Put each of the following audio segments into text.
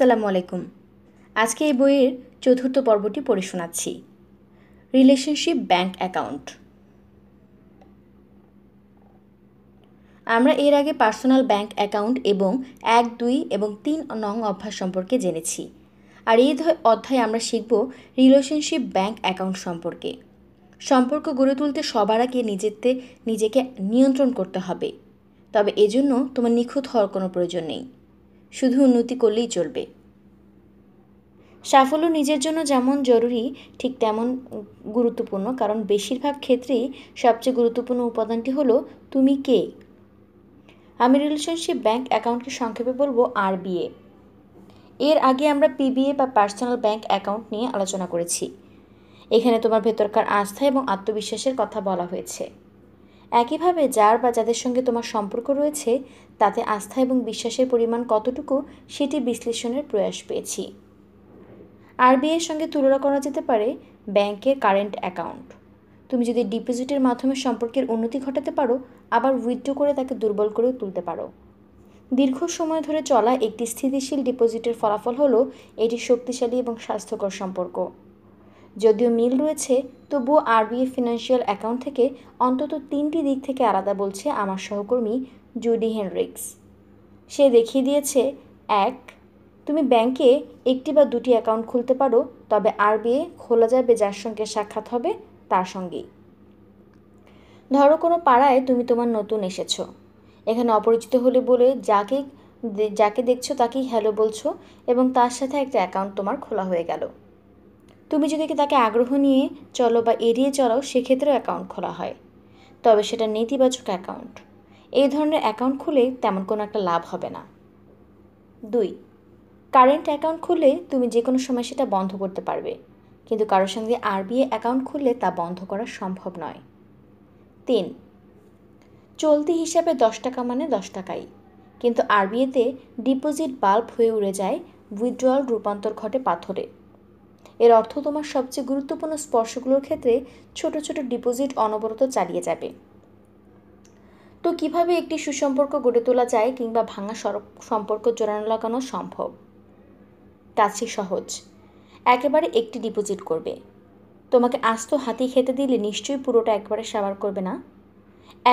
আসসালামু আলাইকুম। আজকে এই বইয়ের চতুর্থ পর্বটি পড়ে শোনাচ্ছি। Relationship bank account. আমরা এর আগে পার্সোনাল ব্যাংক অ্যাকাউন্ট এবং 1, 2 এবং 3 নং অভ্যাস সম্পর্কে জেনেছি। আর এই অধ্যায়ে আমরা শিখব রিলেশনশিপ ব্যাংক অ্যাকাউন্ট সম্পর্কে। সম্পর্ক গড়ে তুলতে সবার আগে নিজেকে নিয়ন্ত্রণ করতে হবে। তবে এজন্য তোমার নিখুঁত হওয়ার কোনো প্রয়োজন নেই, শুধু উন্নতি করলেই চলবে। সাফল্য নিজের জন্য যেমন জরুরি ঠিক তেমন গুরুত্বপূর্ণ, কারণ বেশিরভাগ ক্ষেত্রেই সবচেয়ে গুরুত্বপূর্ণ উপাদানটি হলো তুমি কে। আমি রিলেশনশিপ ব্যাংক অ্যাকাউন্টকে সংক্ষেপে বলবো আরবিএ। এর আগে আমরা পিবিএ বা পার্সোনাল ব্যাংক অ্যাকাউন্ট নিয়ে আলোচনা করেছি। এখানে তোমার ভেতরকার আস্থা এবং আত্মবিশ্বাসের কথা বলা হয়েছে। একইভাবে যার বা যাদের সঙ্গে তোমার সম্পর্ক রয়েছে তাতে আস্থা এবং বিশ্বাসের পরিমাণ কতটুকু সেটি বিশ্লেষণের প্রয়াস পেয়েছি। আরবিআইয়ের সঙ্গে তুলনা করা যেতে পারে ব্যাংকের কারেন্ট অ্যাকাউন্ট। তুমি যদি ডিপোজিটের মাধ্যমে সম্পর্কের উন্নতি ঘটাতে পারো, আবার উইথড্র করে তাকে দুর্বল করেও তুলতে পারো। দীর্ঘ সময় ধরে চলা একটি স্থিতিশীল ডিপোজিটের ফলাফল হলো এটি শক্তিশালী এবং স্বাস্থ্যকর সম্পর্ক। যদিও মিল রয়েছে, তবুও আরবিআই ফিনান্সিয়াল অ্যাকাউন্ট থেকে অন্তত 3টি দিক থেকে আলাদা বলছে আমার সহকর্মী জুডি হেনরিক্স। সে দেখিয়ে দিয়েছে, 1, তুমি ব্যাংকে 1টি বা 2টি অ্যাকাউন্ট খুলতে পারো, তবে আরবিআই খোলা যাবে যার সঙ্গে সাক্ষাৎ হবে তার সঙ্গেই। ধরো কোনো পাড়ায় তুমি তোমার নতুন এসেছো, এখানে অপরিচিত হলে বলে যাকে দেখছো তাকেই হ্যালো বলছো এবং তার সাথে একটা অ্যাকাউন্ট তোমার খোলা হয়ে গেল। তুমি যদি তাকে আগ্রহ নিয়ে চলো বা এড়িয়ে চলাও, সেক্ষেত্রেও অ্যাকাউন্ট খোলা হয়, তবে সেটা নেতিবাচক অ্যাকাউন্ট। এই ধরনের অ্যাকাউন্ট খুলে তেমন কোনো একটা লাভ হবে না। 2, কারেন্ট অ্যাকাউন্ট খুললে তুমি যে কোনো সময় সেটা বন্ধ করতে পারবে, কিন্তু কারোর সঙ্গে আরবিআই অ্যাকাউন্ট খুললে তা বন্ধ করা সম্ভব নয়। 3, চলতি হিসাবে 10 টাকা মানে 10 টাকাই, কিন্তু আরবিআইতে ডিপোজিট বাল্ব হয়ে উড়ে যায়, উইথড্রয়াল রূপান্তর ঘটে পাথরে। এর অর্থ তোমার সবচেয়ে গুরুত্বপূর্ণ স্পর্শগুলোর ক্ষেত্রে ছোট ছোট ডিপোজিট অনবরত চালিয়ে যাবে। তো কিভাবে একটি সুসম্পর্ক গড়ে তোলা যায় কিংবা ভাঙা সম্পর্ক জোড়ানো লাগানো সম্ভব? কাজটি সহজ। একেবারে একটি ডিপোজিট করবে। তোমাকে আস্ত হাতি খেতে দিলে নিশ্চয়ই পুরোটা একবারে সাবার করবে না।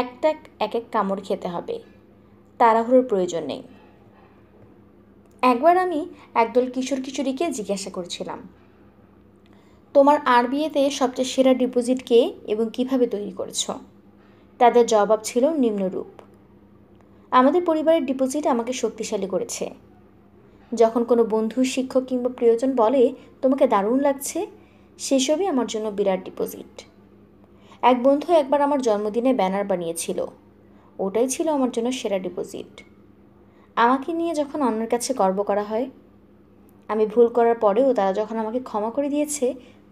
এক এক কামড় খেতে হবে, তাড়াহুড়োর প্রয়োজন নেই। একবার আমি একদল কিশোর কিশোরীকে জিজ্ঞাসা করছিলাম, তোমার আরবিআইতে সবচেয়ে সেরা ডিপোজিট কে এবং কিভাবে তৈরি করেছো? তাদের জবাব ছিল নিম্নরূপ: আমাদের পরিবারের ডিপোজিট আমাকে শক্তিশালী করেছে। যখন কোনো বন্ধু, শিক্ষক কিংবা প্রিয়জন বলে তোমাকে দারুণ লাগছে, সেসবই আমার জন্য বিরাট ডিপোজিট। এক বন্ধু একবার আমার জন্মদিনে ব্যানার বানিয়েছিল, ওটাই ছিল আমার জন্য সেরা ডিপোজিট। আমাকে নিয়ে যখন অন্যের কাছে গর্ব করা হয়, আমি ভুল করার পরেও তারা যখন আমাকে ক্ষমা করে দিয়েছে,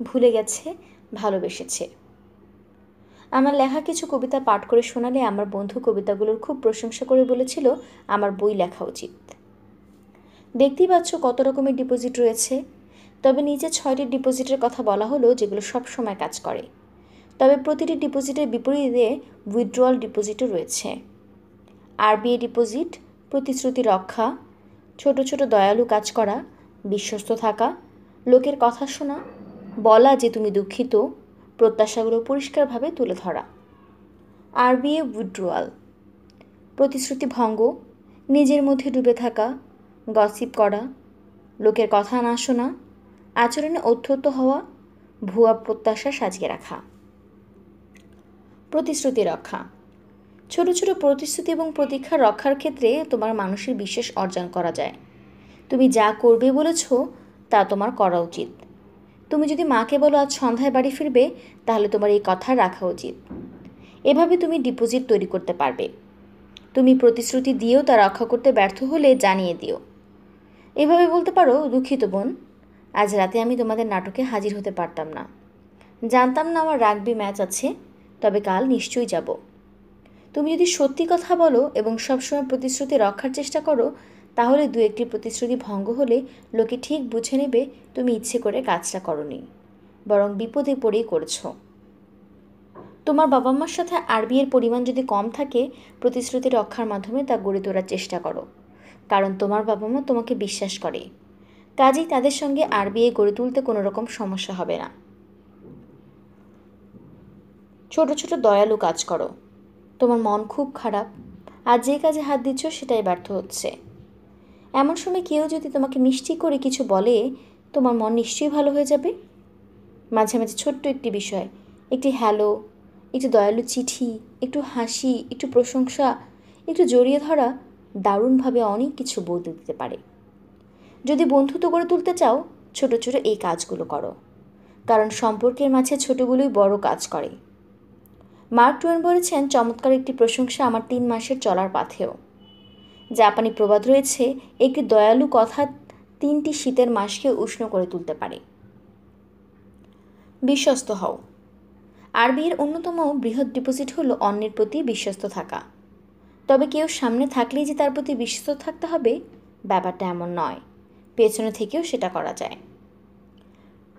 ভুলে গেছে, ভালোবেসেছে। আমার লেখা কিছু কবিতা পাঠ করে শোনালে আমার বন্ধু কবিতাগুলোর খুব প্রশংসা করে বলেছিল আমার বই লেখা উচিত। দেখতেই পাচ্ছ কত রকমের ডিপোজিট রয়েছে। তবে নিচে 6টি ডিপোজিটের কথা বলা হলো যেগুলো সব সময় কাজ করে। তবে প্রতিটি ডিপোজিটের বিপরীতে উইথড্রয়াল ডিপোজিটও রয়েছে। আরবিআই ডিপোজিট: প্রতিশ্রুতি রক্ষা, ছোট ছোট দয়ালু কাজ করা, বিশ্বস্ত থাকা, লোকের কথা শোনা, বলা যে তুমি দুঃখিত, প্রত্যাশাগুলো পরিষ্কারভাবে তুলে ধরা। আরবিআই উইথড্রয়াল: প্রতিশ্রুতি ভঙ্গ, নিজের মধ্যে ডুবে থাকা, গসিপ করা, লোকের কথা না শোনা, আচরণে অত্যন্ত হওয়া, ভুয়া প্রত্যাশা সাজিয়ে রাখা। প্রতিশ্রুতি রক্ষা: ছোট ছোট প্রতিশ্রুতি এবং প্রতীক্ষা রক্ষার ক্ষেত্রে তোমার মানুষের বিশ্বাস অর্জন করা যায়। তুমি যা করবে বলেছ তা তোমার করা উচিত। তুমি যদি মাকে বলো আজ সন্ধ্যায় বাড়ি ফিরবে, তাহলে তোমার এই কথা রাখা উচিত। এভাবে তুমি ডিপোজিট তৈরি করতে পারবে। তুমি প্রতিশ্রুতি দিয়েও তা রক্ষা করতে ব্যর্থ হলে জানিয়ে দিও। এভাবে বলতে পারো, দুঃখিত বোন, আজ রাতে আমি তোমাদের নাটকে হাজির হতে পারতাম না। জানতাম না আমার রাগবি ম্যাচ আছে, তবে কাল নিশ্চয়ই যাব। তুমি যদি সত্যি কথা বলো এবং সবসময় প্রতিশ্রুতি রক্ষার চেষ্টা করো, তাহলে 2-1টি প্রতিশ্রুতি ভঙ্গ হলে লোকে ঠিক বুঝে নেবে তুমি ইচ্ছে করে কাজটা করনি, বরং বিপদে পড়েই করেছ। তোমার বাবা মার সাথে আরবিআইয়ের পরিমাণ যদি কম থাকে, প্রতিশ্রুতি রক্ষার মাধ্যমে তা গড়ে তোলার চেষ্টা করো, কারণ তোমার বাবা মা তোমাকে বিশ্বাস করে। কাজেই তাদের সঙ্গে আর বিয়ে গড়ে তুলতে কোনো রকম সমস্যা হবে না। ছোট ছোট দয়ালু কাজ করো। তোমার মন খুব খারাপ, আর যে কাজে হাত দিচ্ছ সেটাই ব্যর্থ হচ্ছে। এমন সময় কেউ যদি তোমাকে মিষ্টি করে কিছু বলে, তোমার মন নিশ্চয়ই ভালো হয়ে যাবে। মাঝে মাঝে ছোট্ট একটি বিষয়, একটি হ্যালো, একটু দয়ালু চিঠি, একটু হাসি, একটু প্রশংসা, একটু জড়িয়ে ধরা দারুণভাবে অনেক কিছু বদলে দিতে পারে। যদি বন্ধুত্ব গড়ে তুলতে চাও, ছোট ছোট এই কাজগুলো করো, কারণ সম্পর্কের মাঝে ছোটগুলোই বড় কাজ করে। মার্ক টুয়েন বলেছেন, চমৎকার একটি প্রশংসা আমার 3 মাসের চলার পাথেও। জাপানি প্রবাদ রয়েছে, একটি দয়ালু কথা 3টি শীতের মাসকে উষ্ণ করে তুলতে পারে। বিশ্বস্ত হও। আরবিআইয়ের অন্যতম বৃহৎ ডিপোজিট হলো অন্যের প্রতি বিশ্বস্ত থাকা। তবে কেউ সামনে থাকলেই যে তার প্রতি বিশ্বস্ত থাকতে হবে, ব্যাপারটা এমন নয়। পেছনে থেকেও সেটা করা যায়।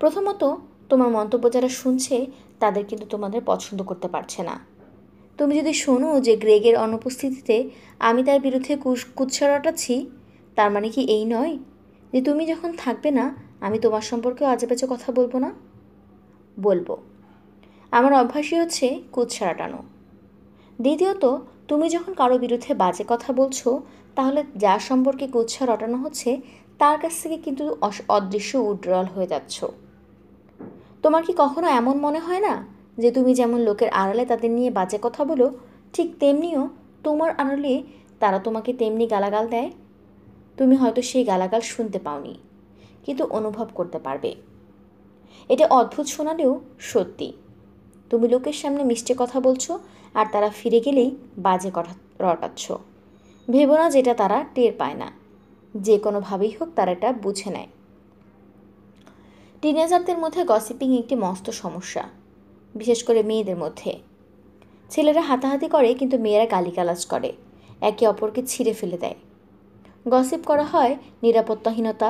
প্রথমত, তোমার মন্তব্য যারা শুনছে তাদের কিন্তু তোমাদের পছন্দ করতে পারছে না। তুমি যদি শোনো যে গ্রেগের অনুপস্থিতিতে আমি তার বিরুদ্ধে কুৎসা রটাচ্ছি, তার মানে কি এই নয় যে তুমি যখন থাকবে না আমি তোমার সম্পর্কেও আজেবাজে কথা বলবো না? বলবো। আমার অভ্যাসই হচ্ছে কুৎসা রটানো। দ্বিতীয়ত, তুমি যখন কারো বিরুদ্ধে বাজে কথা বলছো, তাহলে যার সম্পর্কে কুৎসা রটানো হচ্ছে তার কাছ থেকে কিন্তু অদৃশ্য উড্রল হয়ে যাচ্ছ। তোমার কি কখনো এমন মনে হয় না যে তুমি যেমন লোকের আড়ালে তাদের নিয়ে বাজে কথা বলো, ঠিক তেমনিও তোমার আড়ালে তারা তোমাকে তেমনি গালাগাল দেয়? তুমি হয়তো সেই গালাগাল শুনতে পাওনি, কিন্তু অনুভব করতে পারবে। এটা অদ্ভুত শোনালেও সত্যি। তুমি লোকের সামনে মিষ্টি কথা বলছো, আর তারা ফিরে গেলেই বাজে কথা রটাচ্ছ। ভেবো না যেটা তারা টের পায় না। যে কোনোভাবেই হোক তারা এটা বুঝে নেয়। টিনেজারদের মধ্যে গসিপিং একটি মস্ত সমস্যা, বিশেষ করে মেয়েদের মধ্যে। ছেলেরা হাতাহাতি করে, কিন্তু মেয়েরা গালিগালাজ করে, একে অপরকে ছিঁড়ে ফেলে দেয়। গসিপ করা হয় নিরাপত্তাহীনতা,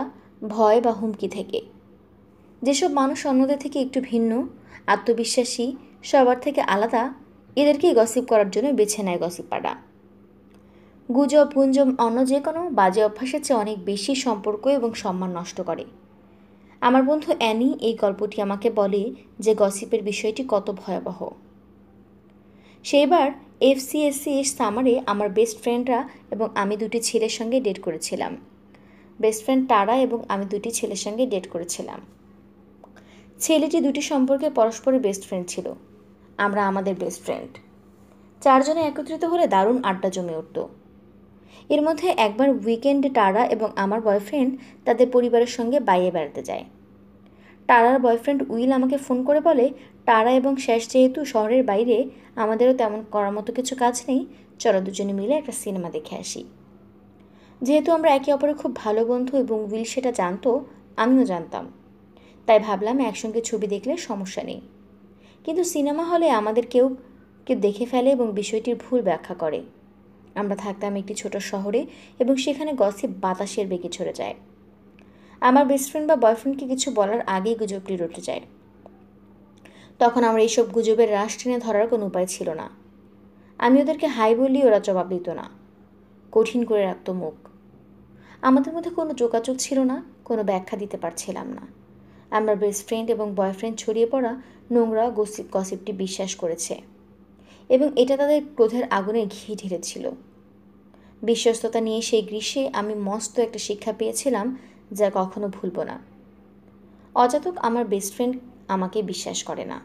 ভয় বা হুমকি থেকে। যেসব মানুষ অন্যদের থেকে একটু ভিন্ন, আত্মবিশ্বাসী, সবার থেকে আলাদা, এদেরকেই গসিপ করার জন্য বেছে নেয় গসিপাররা। গুজব, গুঞ্জন অন্য যে কোনো বাজে অভ্যাসের চেয়ে অনেক বেশি সম্পর্ক এবং সম্মান নষ্ট করে। আমার বন্ধু অ্যানি এই গল্পটি আমাকে বলে যে গসিপের বিষয়টি কত ভয়াবহ। সেইবার FCSC সামারে আমার বেস্ট ফ্রেন্ডরা এবং আমি 2টি ছেলের সঙ্গে ডেট করেছিলাম। বেস্ট ফ্রেন্ড তারা এবং আমি 2টি ছেলের সঙ্গে ডেট করেছিলাম। ছেলেটি 2টি সম্পর্কে পরস্পরের বেস্ট ফ্রেন্ড ছিল। আমরা আমাদের বেস্ট ফ্রেন্ড 4 জনে একত্রিত হলে দারুণ আড্ডা জমে উঠত। এর মধ্যে একবার উইকেন্ডে টারা এবং আমার বয়ফ্রেন্ড তাদের পরিবারের সঙ্গে বাইরে বেড়াতে যায়। টারার বয়ফ্রেন্ড উইল আমাকে ফোন করে বলে, টারা এবং শেষ যেহেতু শহরের বাইরে, আমাদেরও তেমন করার মতো কিছু কাজ নেই, চলো দুজনে মিলে একটা সিনেমা দেখে আসি। যেহেতু আমরা একে অপরের খুব ভালো বন্ধু এবং উইল সেটা জানতো, আমিও জানতাম, তাই ভাবলাম একসঙ্গে ছবি দেখলে সমস্যা নেই। কিন্তু সিনেমা হলে আমাদের কেউ দেখে ফেলে এবং বিষয়টির ভুল ব্যাখ্যা করে। আমরা থাকতাম একটি ছোট শহরে এবং সেখানে গসিপ বাতাসের বেগে ছড়ে যায়। আমার বেস্ট ফ্রেন্ড বা বয়ফ্রেন্ডকে কিছু বলার আগেই গুজবটি রটে যায়। তখন আমার এইসব গুজবের রাশ টেনে ধরার কোনো উপায় ছিল না। আমি ওদেরকে হাই বললেই ওরা জবাব দিত না, কঠিন করে রাখত মুখ। আমাদের মধ্যে কোনো যোগাযোগ ছিল না, কোনো ব্যাখ্যা দিতে পারছিলাম না। আমার বেস্ট ফ্রেন্ড এবং বয়ফ্রেন্ড ছড়িয়ে পড়া নোংরা গসিপটি বিশ্বাস করেছে এবং এটা তাদের ক্রোধের আগুনে ঘি ঢেলেছিল। বিশ্বস্ততা নিয়ে সেই গ্রীষ্মে আমি মস্ত একটা শিক্ষা পেয়েছিলাম, যা কখনো ভুলব না। অজাতক আমার বেস্ট ফ্রেন্ড আমাকে বিশ্বাস করে না।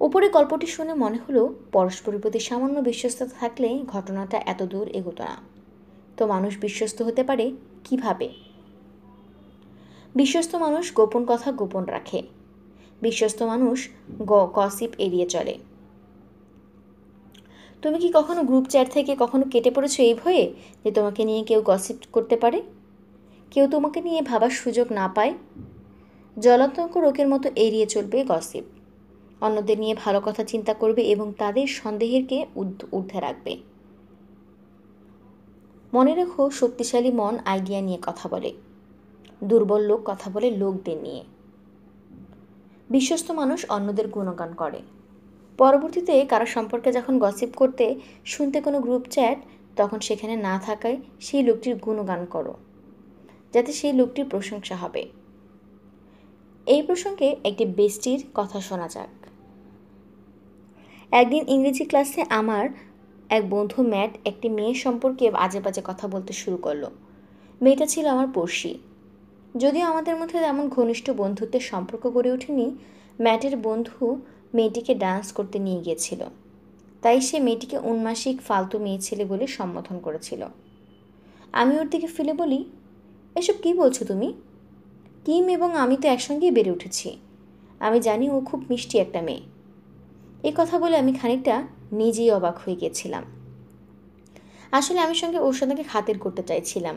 উপরে গল্পটি শুনে মনে হলো পরস্পরের প্রতি সামান্য বিশ্বস্ততা থাকলে ঘটনাটা এত দূর এগোতো না। তো মানুষ বিশ্বস্ত হতে পারে কিভাবে? বিশ্বস্ত মানুষ গোপন কথা গোপন রাখে। বিশ্বস্ত মানুষ গসিপ এড়িয়ে চলে। তুমি কি কখনো গ্রুপ চ্যাট থেকে কখনো কেটে পড়েছো এই ভয়ে যে তোমাকে নিয়ে কেউ গসিপ করতে পারে, কেউ তোমাকে নিয়ে ভাবার সুযোগ না পায়? জলাতঙ্ক রোগের মতো এড়িয়ে চলবে গসিপ। অন্যদের নিয়ে ভালো কথা চিন্তা করবে এবং তাদের সন্দেহেরকে ঊর্ধ্বে রাখবে। মনে রেখো, শক্তিশালী মন আইডিয়া নিয়ে কথা বলে, দুর্বল লোক কথা বলে লোকদের নিয়ে। বিশ্বস্ত মানুষ অন্যদের গুণগান করে। পরবর্তীতে কারো সম্পর্কে যখন গসিপ করতে শুনতে কোনো গ্রুপ চ্যাট, তখন সেখানে না থাকায় সেই লোকটির গুণগান করো। যাতে সেই লোকটির প্রশংসা হবে। এই প্রসঙ্গে একটি বেস্টির কথা শোনা যাক। একদিন ইংরেজি ক্লাসে আমার এক বন্ধু ম্যাট একটি মেয়ের সম্পর্কে আজে বাজে কথা বলতে শুরু করলো। মেয়েটা ছিল আমার পড়শি। যদিও আমাদের মধ্যে তেমন ঘনিষ্ঠ বন্ধুত্বের সম্পর্ক গড়ে ওঠেনি, ম্যাটের বন্ধু মেয়েটিকে ডান্স করতে নিয়ে গিয়েছিল। তাই সে মেয়েটিকে উন্মাসিক ফালতু মেয়ে ছেলে বলে সম্বোধন করেছিল। আমি ওর দিকে ফেলে বলি, এসব কি বলছো তুমি? কিম এবং আমি তো একসঙ্গেই বেড়ে উঠেছি। আমি জানি ও খুব মিষ্টি একটা মেয়ে। এই কথা বলে আমি খানিকটা নিজেই অবাক হয়ে গেছিলাম। আসলে আমি সঙ্গে ওর সঙ্গে খাতির করতে চাইছিলাম।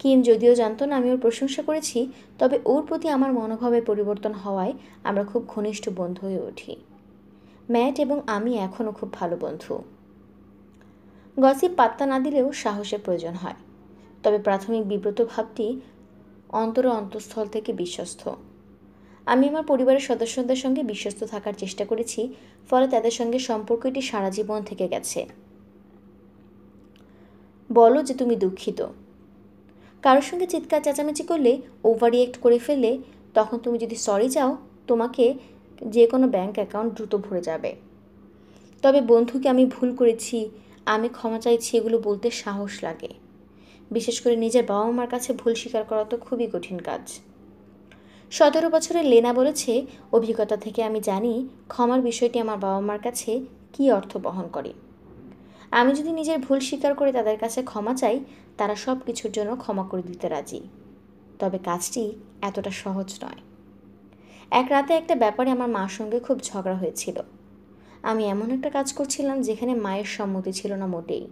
কিম যদিও জানতো না আমি ওর প্রশংসা করেছি, তবে ওর প্রতি আমার মনোভাবের পরিবর্তন হওয়ায় আমরা খুব ঘনিষ্ঠ বন্ধু হয়ে উঠি। ম্যাট এবং আমি এখনও খুব ভালো বন্ধু। গসিপ পাত্তা না দিলেও সাহসের প্রয়োজন হয়, তবে প্রাথমিক বিব্রত ভাবটি অন্তঃস্থল থেকে বিশ্বস্ত। আমি আমার পরিবারের সদস্যদের সঙ্গে বিশ্বস্ত থাকার চেষ্টা করেছি, ফলে তাদের সঙ্গে সম্পর্কটি সারা জীবন থেকে গেছে। বলো যে তুমি দুঃখিত। কারোর সঙ্গে চিৎকার চেঁচামেচি করলে, ওভার রিয়েক্ট করে ফেললে, তখন তুমি যদি সরি চাও, তোমাকে যে কোনো ব্যাংক অ্যাকাউন্ট দ্রুত ভরে যাবে। তবে বন্ধুকে আমি ভুল করেছি, আমি ক্ষমা চাইছি, এগুলো বলতে সাহস লাগে। বিশেষ করে নিজের বাবা মার কাছে ভুল স্বীকার করা তো খুবই কঠিন কাজ। 17 বছরের লেনা বলেছে, অভিজ্ঞতা থেকে আমি জানি ক্ষমার বিষয়টি আমার বাবা মার কাছে কী অর্থ বহন করে। আমি যদি নিজের ভুল স্বীকার করে তাদের কাছে ক্ষমা চাই, তারা সব কিছুর জন্য ক্ষমা করে দিতে রাজি। তবে কাজটি এতটা সহজ নয়। এক রাতে একটা ব্যাপারে আমার মার সঙ্গে খুব ঝগড়া হয়েছিল। আমি এমন একটা কাজ করছিলাম যেখানে মায়ের সম্মতি ছিল না মোটেই।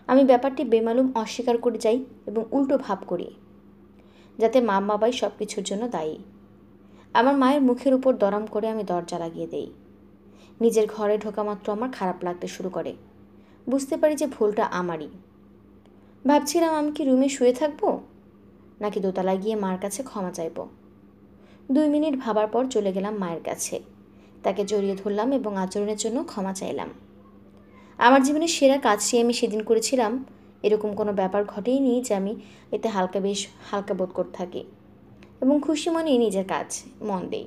আমি ব্যাপারটি বেমালুম অস্বীকার করে যাই এবং উল্টো ভাব করি, যাতে মা বাবাই সব কিছুর জন্য দায়ী। আমার মায়ের মুখের উপর দরাম করে আমি দরজা লাগিয়ে দেই। নিজের ঘরে ঢোকা মাত্র আমার খারাপ লাগতে শুরু করে। বুঝতে পারি যে ভুলটা আমারই। ভাবছিলাম আমি কি রুমে শুয়ে থাকবো, নাকি দোতলায় গিয়ে মার কাছে ক্ষমা চাইব। 2 মিনিট ভাবার পর চলে গেলাম মায়ের কাছে। তাকে জড়িয়ে ধরলাম এবং আচরণের জন্য ক্ষমা চাইলাম। আমার জীবনের সেরা কাজটি আমি সেদিন করেছিলাম। এরকম কোনো ব্যাপার ঘটেইনি যে আমি এতে বেশ হালকা বোধ করতে থাকি এবং খুশি মনে নিজের কাজ মন দেই।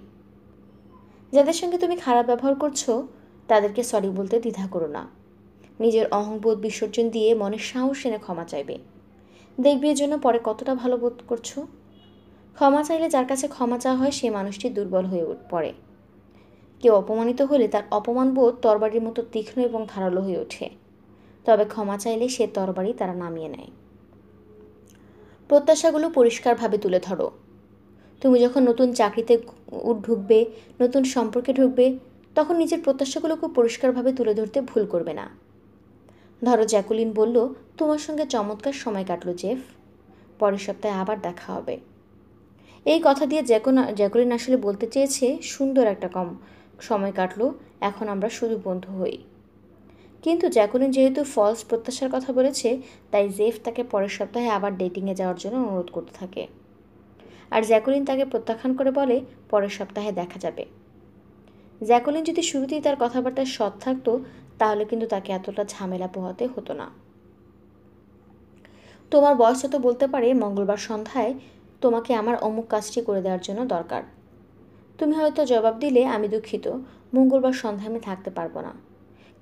যাদের সঙ্গে তুমি খারাপ ব্যবহার করছো, তাদেরকে সরি বলতে দ্বিধা করো না। নিজের অহংবোধ বিসর্জন দিয়ে মনের সাহস এনে ক্ষমা চাইবে। দেখবি এর জন্য পরে কতটা ভালো বোধ করছো। ক্ষমা চাইলে যার কাছে ক্ষমা চাওয়া হয়, সে মানুষটি দুর্বল হয়ে পড়ে। কেউ অপমানিত হলে তার অপমানবোধ তরবারির মতো তীক্ষ্ণ এবং ধারালো হয়ে ওঠে। তবে ক্ষমা চাইলে সে তরবারি তারা নামিয়ে নেয়। প্রত্যাশাগুলো পরিষ্কারভাবে তুলে ধরো। তুমি যখন নতুন চাকরিতে ঢুকবে, নতুন সম্পর্কে ঢুকবে, তখন নিজের প্রত্যাশাগুলো খুব পরিষ্কারভাবে তুলে ধরতে ভুল করবে না। ধরো জ্যাকুলিন বলল, তোমার সঙ্গে চমৎকার সময় কাটলো জেফ, পরের সপ্তাহে আবার দেখা হবে। এই কথা দিয়ে জ্যাকুলিন আসলে বলতে চেয়েছে, সুন্দর একটা সময় কাটলো, এখন আমরা শুধু বন্ধু হই। কিন্তু জ্যাকুলিন যেহেতু ফলস প্রত্যাশার কথা বলেছে, তাই জেফ তাকে পরের সপ্তাহে আবার ডেটিংয়ে যাওয়ার জন্য অনুরোধ করতে থাকে। আর জ্যাকুলিন তাকে প্রত্যাখ্যান করে বলে, পরের সপ্তাহে দেখা যাবে। জ্যাকুলিন যদি শুরুতেই তার কথাবার্তায় সৎ থাকতো, তাহলে কিন্তু তাকে এতটা ঝামেলা পোহাতে হতো না। তোমার বয়স তো বলতে পারে, মঙ্গলবার সন্ধ্যায় তোমাকে আমার অমুক কাজটি করে দেওয়ার জন্য দরকার। তুমি হয়তো জবাব দিলে, আমি দুঃখিত, মঙ্গলবার সন্ধ্যায় আমি থাকতে পারবো না,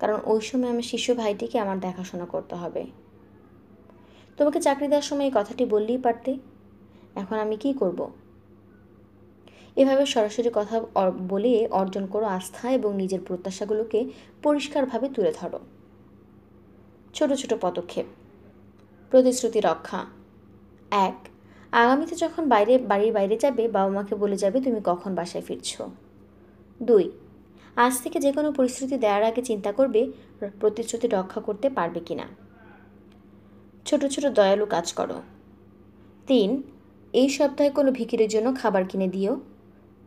কারণ ওই সময় আমার শিশু ভাইটিকে আমার দেখাশোনা করতে হবে। তোমাকে চাকরি দেওয়ার সময় এই কথাটি বললেই পারতে। এখন আমি কি করব? এভাবে সরাসরি কথা বলে অর্জন করো আস্থা এবং নিজের প্রত্যাশাগুলোকে পরিষ্কারভাবে তুলে ধরো। ছোট ছোট পদক্ষেপ। প্রতিশ্রুতি রক্ষা। 1. আগামীতে যখন বাড়ির বাইরে যাবে, বাবা মাকে বলে যাবে তুমি কখন বাসায় ফিরছ। 2. আজ থেকে যে কোনো পরিস্থিতি দেওয়ার আগে চিন্তা করবে প্রতিশ্রুতি রক্ষা করতে পারবে কিনা। ছোট ছোট দয়ালু কাজ করো। 3. এই সপ্তাহে কোনো ভিখিরির জন্য খাবার কিনে দিও।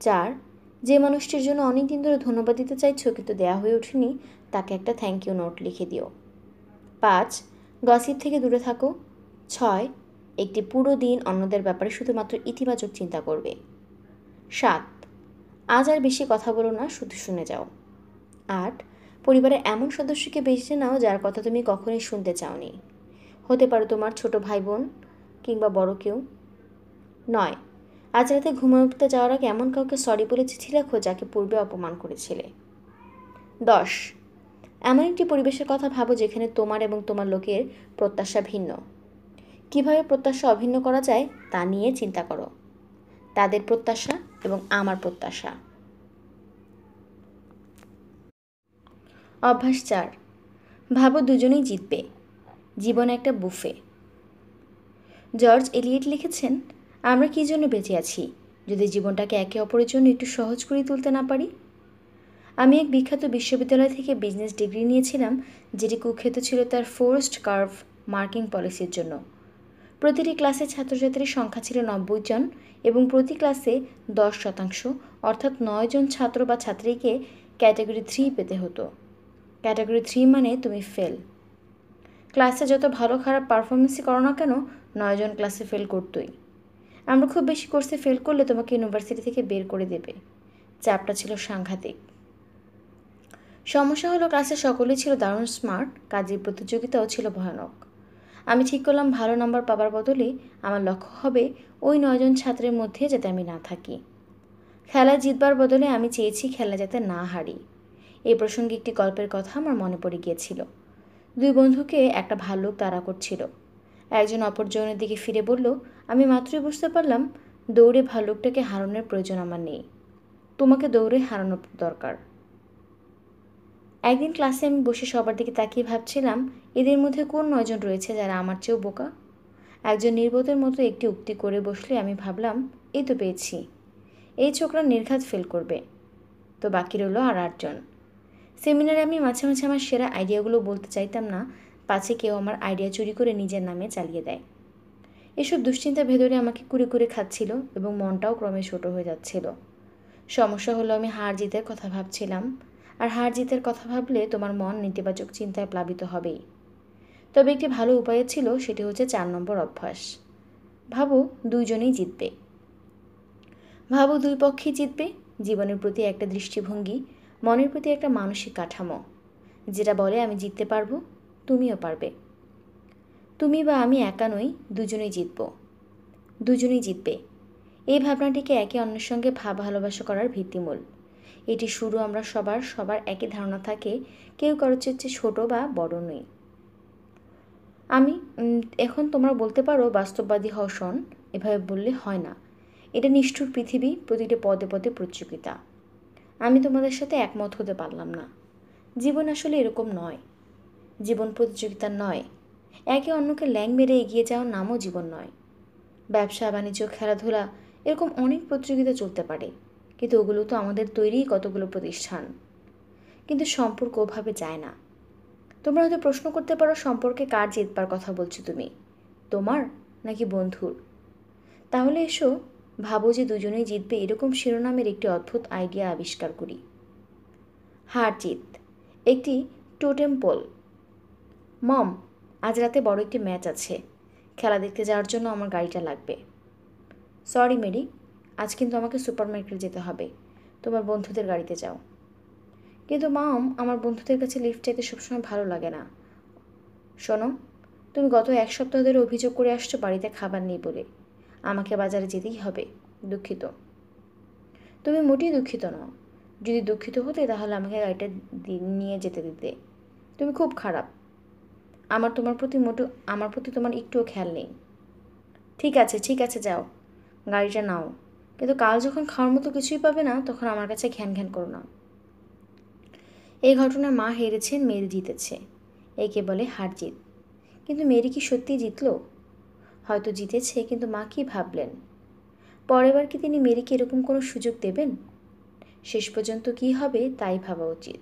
4. যে মানুষটির জন্য অনেক দিন ধরে ধন্যবাদ দিতে চাইছো কিন্তু দেয়া হয়ে ওঠেনি, তাকে একটা থ্যাংক ইউ নোট লিখে দিও। 5. গসিপ থেকে দূরে থাকো। 6. একটি পুরো দিন অন্যদের ব্যাপারে শুধুমাত্র ইতিবাচক চিন্তা করবে। 7. আজ আর বেশি কথা বলো না, শুধু শুনে যাও। 8. পরিবারের এমন সদস্যকে বেছে নাও যার কথা তুমি কখনোই শুনতে চাওনি। হতে পারে তোমার ছোট ভাই বোন, কিংবা বড় কেউ? 9. আজ রাতে ঘুমাতে যাওয়ার আগে এমন কাউকে সরি বলে চিঠি লেখো যাকে পূর্বে অপমান করেছিলে। 10. এমন একটি পরিবেশের কথা ভাবো যেখানে তোমার এবং তোমার লোকের প্রত্যাশা ভিন্ন। কিভাবে প্রত্যাশা অভিন্ন করা যায় তা নিয়ে চিন্তা করো। তাদের প্রত্যাশা এবং আমার প্রত্যাশা। অভ্যাস 4. ভাবো দুজনেই জিতবে। জীবন একটা বুফে। জর্জ এলিয়েট লিখেছেন, আমরা কী জন্য বেঁচে আছি যদি জীবনটাকে একে অপরের জন্য একটু সহজ করে তুলতে না পারি? আমি এক বিখ্যাত বিশ্ববিদ্যালয় থেকে বিজনেস ডিগ্রি নিয়েছিলাম, যেটি কুখ্যাত ছিল তার ফোর্সড কার্ভ মার্কিং পলিসির জন্য। প্রতিটি ক্লাসে ছাত্রছাত্রীর সংখ্যা ছিল 90 জন এবং প্রতি ক্লাসে 10% অর্থাৎ 9 জন ছাত্র বা ছাত্রীকে ক্যাটাগরি 3 পেতে হতো। ক্যাটাগরি 3 মানে তুমি ফেল। ক্লাসে যত ভালো খারাপ পারফরমেন্সই করো না কেন, 9 জন ক্লাসে ফেল করতোই। আমরা খুব বেশি কোর্সে ফেল করলে তোমাকে ইউনিভার্সিটি থেকে বের করে দেবে। চাপটা ছিল সাংঘাতিক। সমস্যা হলো ক্লাসে সকলেই ছিল দারুণ স্মার্ট, কাজের প্রতিযোগিতাও ছিল ভয়ানক। আমি ঠিক করলাম ভালো নম্বর পাবার বদলে আমার লক্ষ্য হবে ওই 9 জন ছাত্রের মধ্যে যাতে আমি না থাকি। খেলা জিতবার বদলে আমি চেয়েছি খেলা যাতে না হারি। এই প্রসঙ্গে একটি গল্পের কথা আমার মনে পড়ে গিয়েছিল। 2 বন্ধুকে একটা ভাল্লুক তাড়া করছিল। একজন অপরজনের দিকে ফিরে বলল, আমি মাত্রই বুঝতে পারলাম দৌড়ে ভাল্লুকটাকে হারানোর প্রয়োজন আমার নেই। তোমাকে দৌড়ে হারানোর দরকার। একদিন ক্লাসে আমি বসে সবার দিকে তাকিয়ে ভাবছিলাম, এদের মধ্যে কোন 9 জন রয়েছে যারা আমার চেয়েও বোকা। একজন নির্বোধের মতো একটি উক্তি করে বসলে আমি ভাবলাম, এই তো পেয়েছি, এই ছোকরা নির্ঘাত ফেল করবে। তো বাকি রইল আর 8 জন। সেমিনারে আমি মাঝে মাঝে আমার সেরা আইডিয়াগুলো বলতে চাইতাম না, পাছে কেউ আমার আইডিয়া চুরি করে নিজের নামে চালিয়ে দেয়। এসব দুশ্চিন্তা ভেতরে আমাকে কুরে কুরে খাচ্ছিল এবং মনটাও ক্রমে ছোট হয়ে যাচ্ছিল। সমস্যা হলো আমি হার জিতের কথা ভাবছিলাম, আর হার জিতের কথা ভাবলে তোমার মন নেতিবাচক চিন্তায় প্লাবিত হবেই। তবে একটি ভালো উপায় ছিল, সেটি হচ্ছে 4 নম্বর অভ্যাস। ভাবো দুইজনেই জিতবে। ভাবো দুই পক্ষেই জিতবে। জীবনের প্রতি একটা দৃষ্টিভঙ্গি, মনের প্রতি একটা মানসিক কাঠামো, যেটা বলে আমি জিততে পারবো, তুমিও পারবে। তুমি বা আমি একা নই, দুজনেই জিতব। দুজনেই জিতবে, এই ভাবনাটিকে একে অন্যের সঙ্গে ভালোবাসা করার ভিত্তিমূল। এটি শুরু আমরা সবার একই ধারণা থাকে, কেউ কারোর চেয়ে ছোট বা বড় নই। এখন তোমরা বলতে পারো বাস্তববাদী হও শোন, এভাবে বললে হয় না। এটা নিষ্ঠুর পৃথিবী, প্রতিটি পদে পদে প্রতিযোগিতা। আমি তোমাদের সাথে একমত হতে পারলাম না। জীবন আসলে এরকম নয়। জীবন প্রতিযোগিতা নয়। একে অন্যকে ল্যাং মেরে এগিয়ে যাওয়ার নামও জীবন নয়। ব্যবসা বাণিজ্য খেলাধুলা এরকম অনেক প্রতিযোগিতা চলতে পারে, কিন্তু ওগুলো তো আমাদের তৈরি কতগুলো প্রতিষ্ঠান। কিন্তু সম্পর্ক ওভাবে যায় না। তোমরা হয়তো প্রশ্ন করতে পারো, সম্পর্কে কার জিতবার কথা বলছো তুমি, তোমার নাকি বন্ধুর? তাহলে এসো ভাবো যে দুজনেই জিতবে এরকম শিরোনামের একটি অদ্ভুত আইডিয়া আবিষ্কার করি। হার জিত, একটি টোটেম পোল। মম, আজ রাতে বড় একটি ম্যাচ আছে, খেলা দেখতে যাওয়ার জন্য আমার গাড়িটা লাগবে। সরি মেরি, আজ কিন্তু আমাকে সুপারমার্কেটে যেতে হবে, তোমার বন্ধুদের গাড়িতে যাও। কিন্তু মম, আমার বন্ধুদের কাছে লিফট চাইতে সবসময় ভালো লাগে না। শোনো, তুমি গত 1 সপ্তাহ ধরে অভিযোগ করে আসছো বাড়িতে খাবার নেই বলে। আমাকে বাজারে যেতেই হবে, দুঃখিত। তুমি মোটেই দুঃখিত নও। যদি দুঃখিত হতে তাহলে আমাকে গাড়িটা নিয়ে যেতে দিতে। তুমি খুব খারাপ। আমার প্রতি তোমার একটুও খেয়াল নেই। ঠিক আছে যাও, গাড়িটা নাও, কিন্তু কাল যখন খাওয়ার মতো কিছুই পাবে না তখন আমার কাছে ঘ্যান ঘ্যান করো না। এই ঘটনায় মা হেরেছেন, মেরি জিতেছে। একে বলে হার জিত। কিন্তু মেরি কি সত্যিই জিতল? হয়তো জিতেছে, কিন্তু মা কি ভাবলেন? পরের বার কি তিনি মেরিকে এরকম কোনো সুযোগ দেবেন? শেষ পর্যন্ত কি হবে তাই ভাবা উচিত।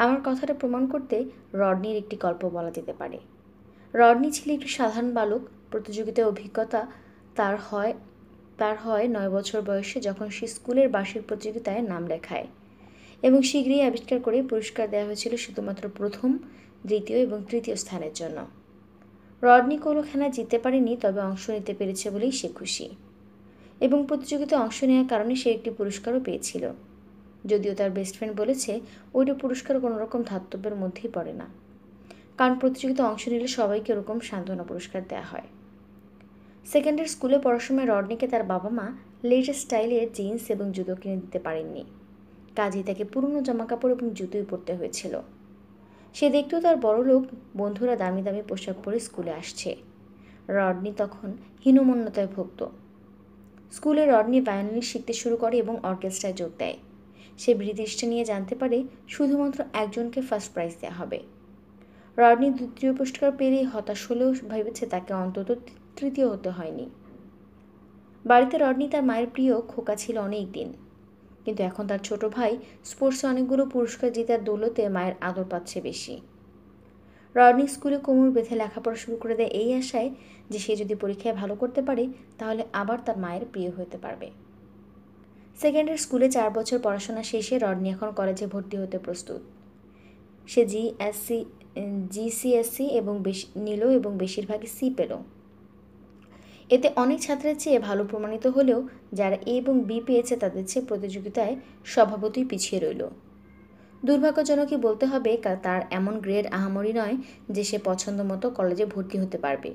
আমার কথাটা প্রমাণ করতে রডনির একটি গল্প বলা যেতে পারে। রডনি ছিল একটি সাধারণ বালক। প্রতিযোগিতায় অভিজ্ঞতা তার হয় 9 বছর বয়সে, যখন সে স্কুলের বার্ষিক প্রতিযোগিতায় নাম লেখায় এবং শীঘ্রই আবিষ্কার করে পুরস্কার দেওয়া হয়েছিল শুধুমাত্র প্রথম, দ্বিতীয় এবং তৃতীয় স্থানের জন্য। রডনি কোনো খেলায় জিততে পারেনি, তবে অংশ নিতে পেরেছে বলেই সে খুশি, এবং প্রতিযোগিতায় অংশ নেওয়ার কারণে সে একটি পুরস্কারও পেয়েছিল। যদিও তার বেস্ট ফ্রেন্ড বলেছে ওইটা পুরস্কার কোনো রকম ধাতব্যের মধ্যেই পড়ে না, কারণ প্রতিযোগিতায় অংশ নিলে সবাইকে এরকম সান্ত্বনা পুরস্কার দেওয়া হয়। সেকেন্ডের স্কুলে পড়ার সময় রডনিকে তার বাবা মা লেটেস্ট স্টাইলের জিন্স এবং জুতো কিনে দিতে পারেননি, কাজেই তাকে পুরনো জামাকাপড় এবং জুতোই পরতে হয়েছিল। সে দেখতো তার বড়লোক বন্ধুরা দামি দামি পোশাক পরে স্কুলে আসছে। রডনি তখন হীনমন্যতায় ভুগত। স্কুলে রডনি ভায়োলিন শিখতে শুরু করে এবং অর্কেস্ট্রায় যোগ দেয়। সে ব্রিটিশটা নিয়ে জানতে পারে শুধুমাত্র একজনকে ফার্স্ট প্রাইজ দেওয়া হবে। রডনি দ্বিতীয় পুরস্কার পেলেই হতাশ হলেও ভেবেছে তাকে অন্তত তৃতীয় হতে হয়নি। বাড়িতে রডনি তার মায়ের প্রিয় খোকা ছিল অনেক দিন, কিন্তু এখন তার ছোট ভাই স্পোর্টসে অনেকগুলো পুরস্কার জেতার দৌলতে মায়ের আদর পাচ্ছে বেশি। রডনি স্কুলে কোমর বেঁধে লেখাপড়া শুরু করে দেয় এই আশায় যে সে যদি পরীক্ষায় ভালো করতে পারে তাহলে আবার তার মায়ের প্রিয় হতে পারবে। সেকেন্ডের স্কুলে 4 বছর পড়াশোনা শেষে রডনি এখন কলেজে ভর্তি হতে প্রস্তুত। সে জিসিএসসি এবং নিল এবং বেশিরভাগই সি পেল। এতে অনেক ছাত্রের চেয়ে ভালো প্রমাণিত হলেও যারা এ এবং বি পেয়েছে তাদের চেয়ে প্রতিযোগিতায় স্বভাবতই পিছিয়ে রইল। দুর্ভাগ্যজনকই বলতে হবে, তার এমন গ্রেড আহামরি নয় যে সে পছন্দ মতো কলেজে ভর্তি হতে পারবে।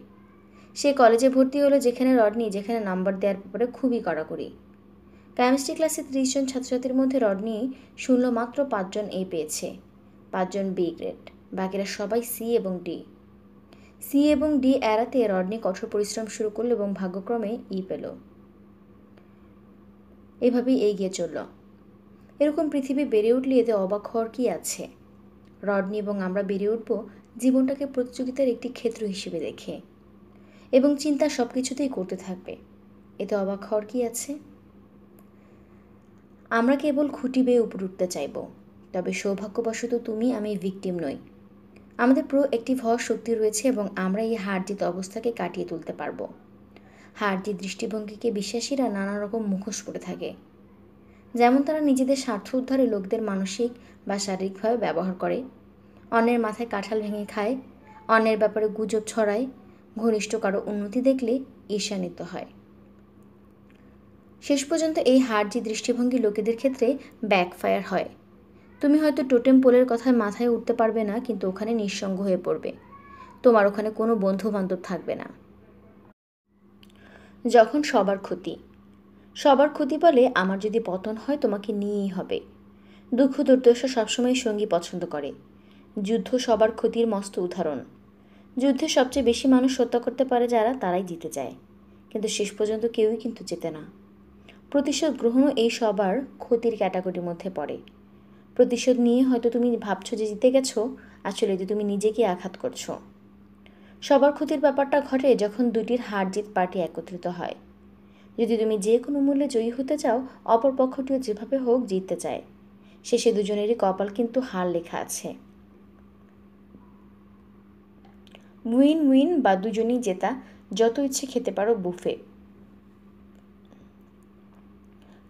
সে কলেজে ভর্তি হলো যেখানে রডনি যেখানে নাম্বার দেওয়ার ব্যাপারে খুবই কড়াকড়ি। কেমিস্ট্রি ক্লাসে 30 জন ছাত্রছাত্রীর মধ্যে রডনি শুনল মাত্র 5 জন এ পেয়েছে, 5 জন বি গ্রেড, বাকিরা সবাই সি এবং ডি। সি এবং ডি এড়াতে রডনি কঠোর পরিশ্রম শুরু করল এবং ভাগ্যক্রমে ই পেল। এভাবেই এগিয়ে চলল। এরকম পৃথিবী বেড়ে উঠলে এতে অবাক হওয়ার কি আছে? রডনি এবং আমরা বেড়ে উঠব জীবনটাকে প্রতিযোগিতার একটি ক্ষেত্র হিসেবে দেখে এবং চিন্তা সব কিছুতেই করতে থাকবে। এতে অবাক হওয়ার কি আছে? আমরা কেবল খুঁটি বেয়ে উপরে উঠতে চাইব, তবে সৌভাগ্যবশত তুমি আমি ভিকটিম নই। আমাদের প্রো অ্যাক্টিভ হওয়ার শক্তি রয়েছে এবং আমরা এই হার জিত অবস্থাকে কাটিয়ে তুলতে পারব। হার জিত দৃষ্টিভঙ্গিকে বিশ্বাসীরা নানা রকম মুখোশ পরে থাকে, যেমন তারা নিজেদের স্বার্থ উদ্ধারে লোকদের মানসিক বা শারীরিকভাবে ব্যবহার করে, অন্যের মাথায় কাঁঠাল ভেঙে খায়, অন্যের ব্যাপারে গুজব ছড়ায়, ঘনিষ্ঠ কারো উন্নতি দেখলে ঈর্ষান্বিত হয়। শেষ পর্যন্ত এই হার জিত দৃষ্টিভঙ্গি লোকেদের ক্ষেত্রে ব্যাকফায়ার হয়। তুমি হয়তো টোটেম পোলের কথায় মাথায় উঠতে পারবে না, কিন্তু ওখানে নিঃসঙ্গ হয়ে পড়বে। তোমার ওখানে কোনো বন্ধু বান্ধব থাকবে না। যখন সবার ক্ষতি বলে আমার যদি পতন হয় তোমাকে নিয়েই হবে। দুঃখ দুর্দশা সবসময় সঙ্গী পছন্দ করে। যুদ্ধ সবার ক্ষতির মস্ত উদাহরণ। যুদ্ধে সবচেয়ে বেশি মানুষ হত্যা করতে পারে যারা, তারাই জিতে যায়, কিন্তু শেষ পর্যন্ত কেউই কিন্তু জেতে না। প্রতিশোধ গ্রহণও এই সবার ক্ষতির ক্যাটাগরির মধ্যে পড়ে। প্রতিশোধ নিয়ে হয়তো তুমি ভাবছো যে জিতে গেছো, আসলে যে তুমি নিজেকে আঘাত করছো। সবার ক্ষতির ব্যাপারটা ঘটে যখন দুটির হার জিত পার্টি একত্রিত হয়। যদি তুমি যে কোনো মূল্যে জয়ী হতে চাও, অপর পক্ষটিও যেভাবে হোক জিততে চায়, শেষে দুজনেরই কপাল কিন্তু হার লেখা আছে। উইন উইন বা দুজনেই জেতা, যত ইচ্ছে খেতে পারো বুফে।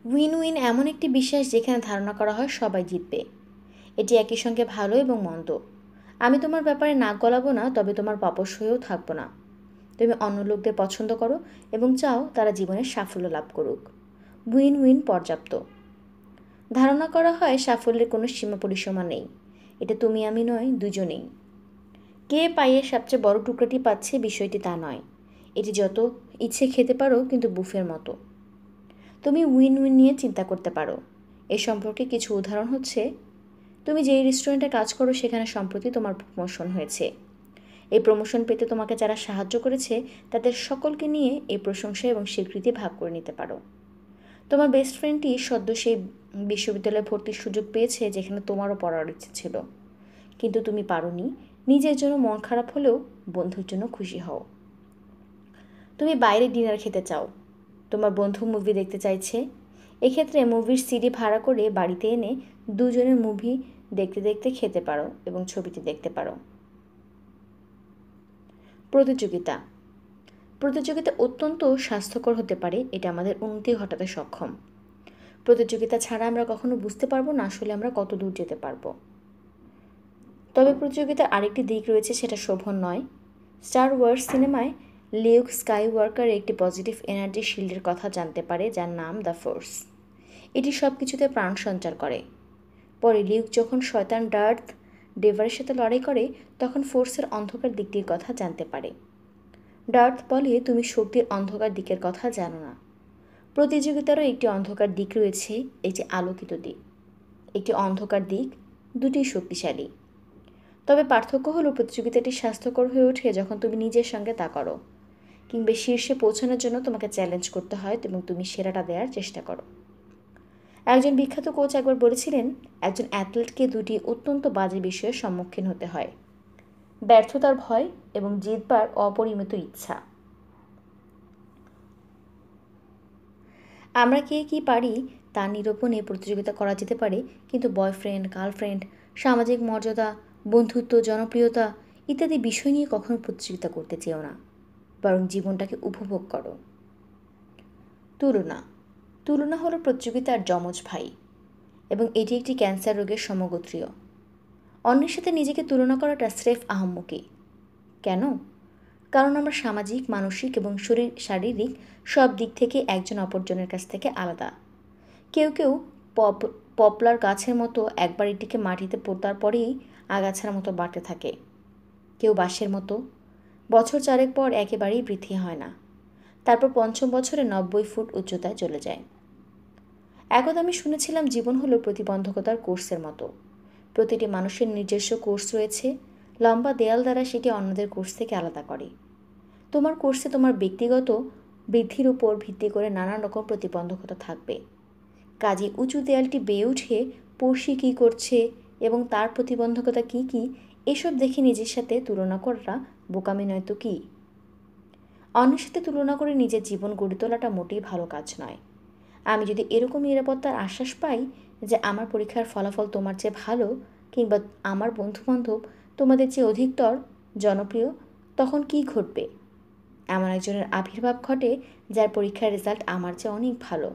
উইন উইন এমন একটি বিশ্বাস যেখানে ধারণা করা হয় সবাই জিতবে। এটি একই সঙ্গে ভালো এবং মন্দ। আমি তোমার ব্যাপারে নাক গলাবো না, তবে তোমার পাপস হয়েও থাকবো না। তুমি অন্য লোকদের পছন্দ করো এবং চাও তারা জীবনের সাফল্য লাভ করুক। উইন উইন পর্যাপ্ত। ধারণা করা হয় সাফল্যের কোনো সীমা পরিসীমা নেই। এটা তুমি আমি নয়, দুজনেই। কে পায়ের সবচেয়ে বড় টুকরাটি পাচ্ছে বিষয়টি তা নয়। এটি যত ইচ্ছে খেতে পারো, কিন্তু বুফের মতো। তুমি উইন উইন নিয়ে চিন্তা করতে পারো। এ সম্পর্কে কিছু উদাহরণ হচ্ছে, তুমি যেই রেস্টুরেন্টে কাজ করো সেখানে সম্প্রতি তোমার প্রমোশন হয়েছে। এই প্রমোশন পেতে তোমাকে যারা সাহায্য করেছে তাদের সকলকে নিয়ে এই প্রশংসা এবং স্বীকৃতি ভাগ করে নিতে পারো। তোমার বেস্ট ফ্রেন্ডটি সদ্য সেই বিশ্ববিদ্যালয়ে ভর্তির সুযোগ পেয়েছে যেখানে তোমারও পড়ার ইচ্ছে ছিল, কিন্তু তুমি পারোনি। নিজের জন্য মন খারাপ হলেও বন্ধুর জন্য খুশি হও। তুমি বাইরে ডিনার খেতে চাও, তোমার বন্ধু মুভি দেখতে চাইছে। এক্ষেত্রে মুভির সিডি ভাড়া করে বাড়িতে এনে দুজনে মুভি দেখতে দেখতে খেতে পারো এবং ছবিটি দেখতে পারো। প্রতিযোগিতা অত্যন্ত স্বাস্থ্যকর হতে পারে, এটা আমাদের উন্নতি ঘটাতে সক্ষম। প্রতিযোগিতা ছাড়া আমরা কখনো বুঝতে পারবো না আসলে আমরা কত দূর যেতে পারবো। তবে প্রতিযোগিতার আরেকটি দিক রয়েছে, সেটা শোভন নয়। স্টার ওয়ার্স সিনেমায় লিউক স্কাইওয়াকার একটি পজিটিভ এনার্জি শিল্ডের কথা জানতে পারে, যার নাম দ্য ফোর্স। এটি সব কিছুতে প্রাণ সঞ্চার করে। পরে লিউক যখন শয়তান ডার্থ ডেভারের সাথে লড়াই করে তখন ফোর্সের অন্ধকার দিকটির কথা জানতে পারে। ডার্থ বলে তুমি শক্তির অন্ধকার দিকের কথা জানো না। প্রতিযোগিতারও একটি অন্ধকার দিক রয়েছে, একটি আলোকিত দিক। একটি অন্ধকার দিক, দুটি শক্তিশালী। তবে পার্থক্য হলো প্রতিযোগিতাটি স্বাস্থ্যকর হয়ে ওঠে যখন তুমি নিজের সঙ্গে তা করো, কিংবা শীর্ষে পৌঁছানোর জন্য তোমাকে চ্যালেঞ্জ করতে হয় এবং তুমি সেরাটা দেওয়ার চেষ্টা করো। একজন বিখ্যাত কোচ একবার বলেছিলেন, একজন অ্যাথলেটকে দুটি অত্যন্ত বাজে বিষয়ের সম্মুখীন হতে হয়: ব্যর্থতার ভয় এবং জিতবার অপরিমিত ইচ্ছা। আমরা কে কী পারি তা নিরূপণে প্রতিযোগিতা করা যেতে পারে, কিন্তু বয়ফ্রেন্ড, গার্লফ্রেন্ড, সামাজিক মর্যাদা, বন্ধুত্ব, জনপ্রিয়তা ইত্যাদি বিষয় নিয়ে কখনো প্রতিযোগিতা করতে চেও না, বরং জীবনটাকে উপভোগ করো। তুলনা হলো প্রতিযোগিতার যমজ ভাই, এবং এটি একটি ক্যান্সার রোগের সমগোত্রীয়। অন্যের সাথে নিজেকে তুলনা করাটা স্রেফ আহাম্মকি। কেন? কারণ আমরা সামাজিক, মানসিক এবং শারীরিক সব দিক থেকে একজন অপরজনের কাছ থেকে আলাদা। কেউ কেউ পপলার গাছের মতো একবার এটিকে মাটিতে পোঁতার পরেই আগাছার মতো বাড়তে থাকে। কেউ বাঁশের মতো বছর 4 পর একেবারেই বৃদ্ধি হয় না, তারপর 5ম বছরে 90 ফুট উচ্চতায় চলে যায়। একদা আমি শুনেছিলাম জীবন হলো প্রতিবন্ধকতার কোর্সের মতো। প্রতিটি মানুষের নিজস্ব কোর্স রয়েছে, লম্বা দেয়াল দ্বারা সেটি অন্যদের কোর্স থেকে আলাদা করে। তোমার কোর্সে তোমার ব্যক্তিগত বৃদ্ধির উপর ভিত্তি করে নানান রকম প্রতিবন্ধকতা থাকবে। কাজে উঁচু দেয়ালটি বেয়ে উঠে পড়শি কী করছে এবং তার প্রতিবন্ধকতা কী কী এসব দেখে নিজের সাথে তুলনা করাটা বোকামি নয় তো কী? অন্যের সাথে তুলনা করে নিজের জীবন গড়ে তোলাটা মোটেই ভালো কাজ নয়। আমি যদি এরকম নিরাপত্তার আশ্বাস পাই যে আমার পরীক্ষার ফলাফল তোমার চেয়ে ভালো, কিংবা আমার বন্ধুবান্ধব তোমাদের চেয়ে অধিকতর জনপ্রিয়, তখন কী ঘটবে? এমন একজনের আবির্ভাব ঘটে যার পরীক্ষার রেজাল্ট আমার চেয়ে অনেক ভালো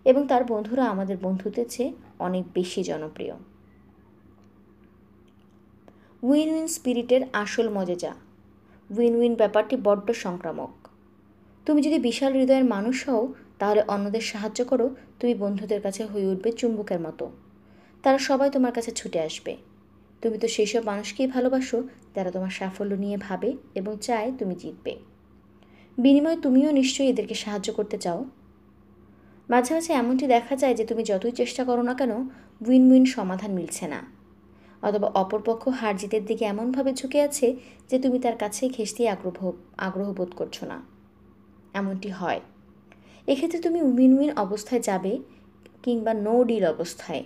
এবং তার বন্ধুরা আমাদের বন্ধুদের চেয়ে অনেক বেশি জনপ্রিয়। উইন উইন স্পিরিটের আসল মজা যা। উইন উইন ব্যাপারটি বড্ড সংক্রামক। তুমি যদি বিশাল হৃদয়ের মানুষ হও, তাহলে অন্যদের সাহায্য করো, তুমি বন্ধুদের কাছে হয়ে উঠবে চুম্বকের মতো। তারা সবাই তোমার কাছে ছুটে আসবে। তুমি তো সেই সব মানুষকেই ভালোবাসো যারা তোমার সাফল্য নিয়ে ভাবে এবং চায় তুমি জিতবে। বিনিময়ে তুমিও নিশ্চয়ই এদেরকে সাহায্য করতে চাও। মাঝে মাঝে এমনটি দেখা যায় যে তুমি যতই চেষ্টা করো না কেন, উইন উইন সমাধান মিলছে না, অথবা অপরপক্ষ হার জিতের দিকে এমনভাবে ঝুঁকে আছে যে তুমি তার কাছে ঘেঁষতে আগ্রহ বোধ করছো না। এমনটি হয়। এক্ষেত্রে তুমি উইন উইন অবস্থায় যাবে কিংবা নো ডিল অবস্থায়।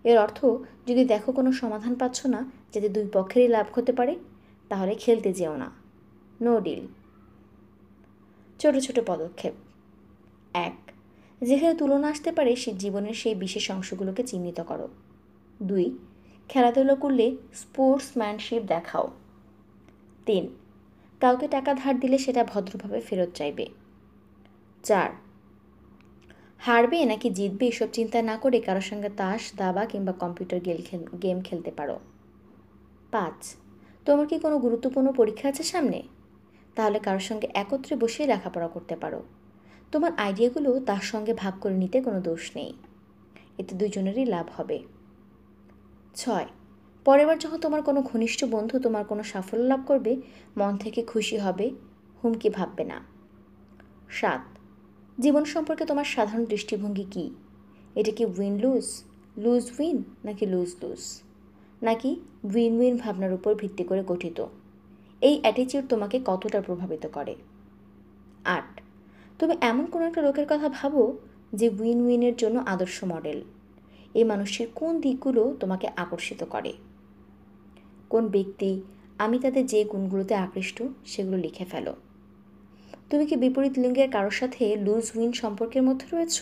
এর অর্থ, যদি দেখো কোনো সমাধান পাচ্ছ না যাতে দুই পক্ষেরই লাভ হতে পারে, তাহলে খেলতে যেও না। No deal. ছোট ছোট পদক্ষেপ। 1. যেখানে তুলনা আসতে পারে সে জীবনের সেই বিশেষ অংশগুলোকে চিহ্নিত করো। 2. খেলাধুলা করলে স্পোর্টসম্যানশিপ দেখাও। 3. কাউকে টাকা ধার দিলে সেটা ভদ্রভাবে ফেরত চাইবে। 4. হারবে নাকি জিতবে এসব চিন্তা না করে কারোর সঙ্গে তাস, দাবা কিংবা কম্পিউটার গেম খেলতে পারো। 5. তোমার কি কোনো গুরুত্বপূর্ণ পরীক্ষা আছে সামনে? তাহলে কারোর সঙ্গে একত্রে বসে লেখাপড়া করতে পারো। তোমার আইডিয়াগুলো তার সঙ্গে ভাগ করে নিতে কোনো দোষ নেই, এতে দুজনেরই লাভ হবে। 6. পরের বার যখন তোমার কোনো ঘনিষ্ঠ বন্ধু তোমার কোনো সাফল্য লাভ করবে, মন থেকে খুশি হবে, হুমকি ভাববে না। 7. জীবন সম্পর্কে তোমার সাধারণ দৃষ্টিভঙ্গি কী? এটা কি উইন লুজ, লুজ উইন, নাকি লুজ লুজ, নাকি উইন উইন ভাবনার উপর ভিত্তি করে গঠিত? এই অ্যাটিটিউড তোমাকে কতটা প্রভাবিত করে? 8. তুমি এমন কোনো একটা লোকের কথা ভাবো যে উইন উইনের জন্য আদর্শ মডেল। এই মানুষটির কোন দিকগুলো তোমাকে আকর্ষিত করে? কোন ব্যক্তি, আমি তাদের যে গুণগুলোতে আকৃষ্ট সেগুলো লিখে ফেলো। তুমি কি বিপরীত লিঙ্গের কারোর সাথে লুজ উইন সম্পর্কের মধ্যে রয়েছ?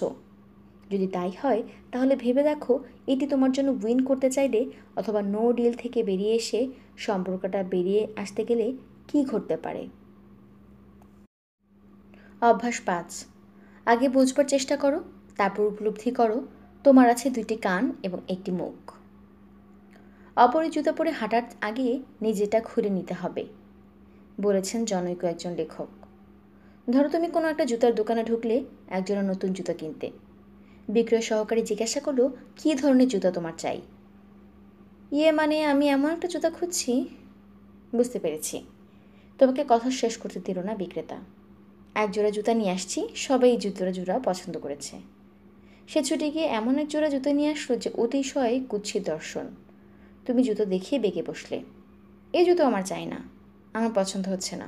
যদি তাই হয়, তাহলে ভেবে দেখো এটি তোমার জন্য উইন করতে চাইলে অথবা নো ডিল থেকে বেরিয়ে এসে সম্পর্কটা বেরিয়ে আসতে গেলে কী ঘটতে পারে। অভ্যাস 5. আগে বুঝবার চেষ্টা করো, তারপর উপলব্ধি করো তোমার আছে 2টি কান এবং একটি মুখ। অপরের জুতা পরে হাঁটার আগে নিজেটা খুলে নিতে হবে, বলেছেন জনৈক একজন লেখক। ধরো তুমি কোনো একটা জুতার দোকানে ঢুকলে একজোড়া নতুন জুতা কিনতে। বিক্রয় সহকারী জিজ্ঞাসা করলো, কী ধরনের জুতা তোমার চাই? মানে আমি এমন একটা জুতা খুঁজছি। বুঝতে পেরেছি। তোমাকে কথা শেষ করতে দিল না বিক্রেতা। এক জোড়া জুতা নিয়ে আসছি, সবাই এই জোড়া পছন্দ করেছে। সে ছুটে গিয়ে এমন এক জোড়া জুতো নিয়ে আসলো যে অতিশয় কুৎসিত দর্শন। তুমি জুতো দেখিয়ে বেঁকে বসলে। এই জুতো আমার চাই না, আমার পছন্দ হচ্ছে না।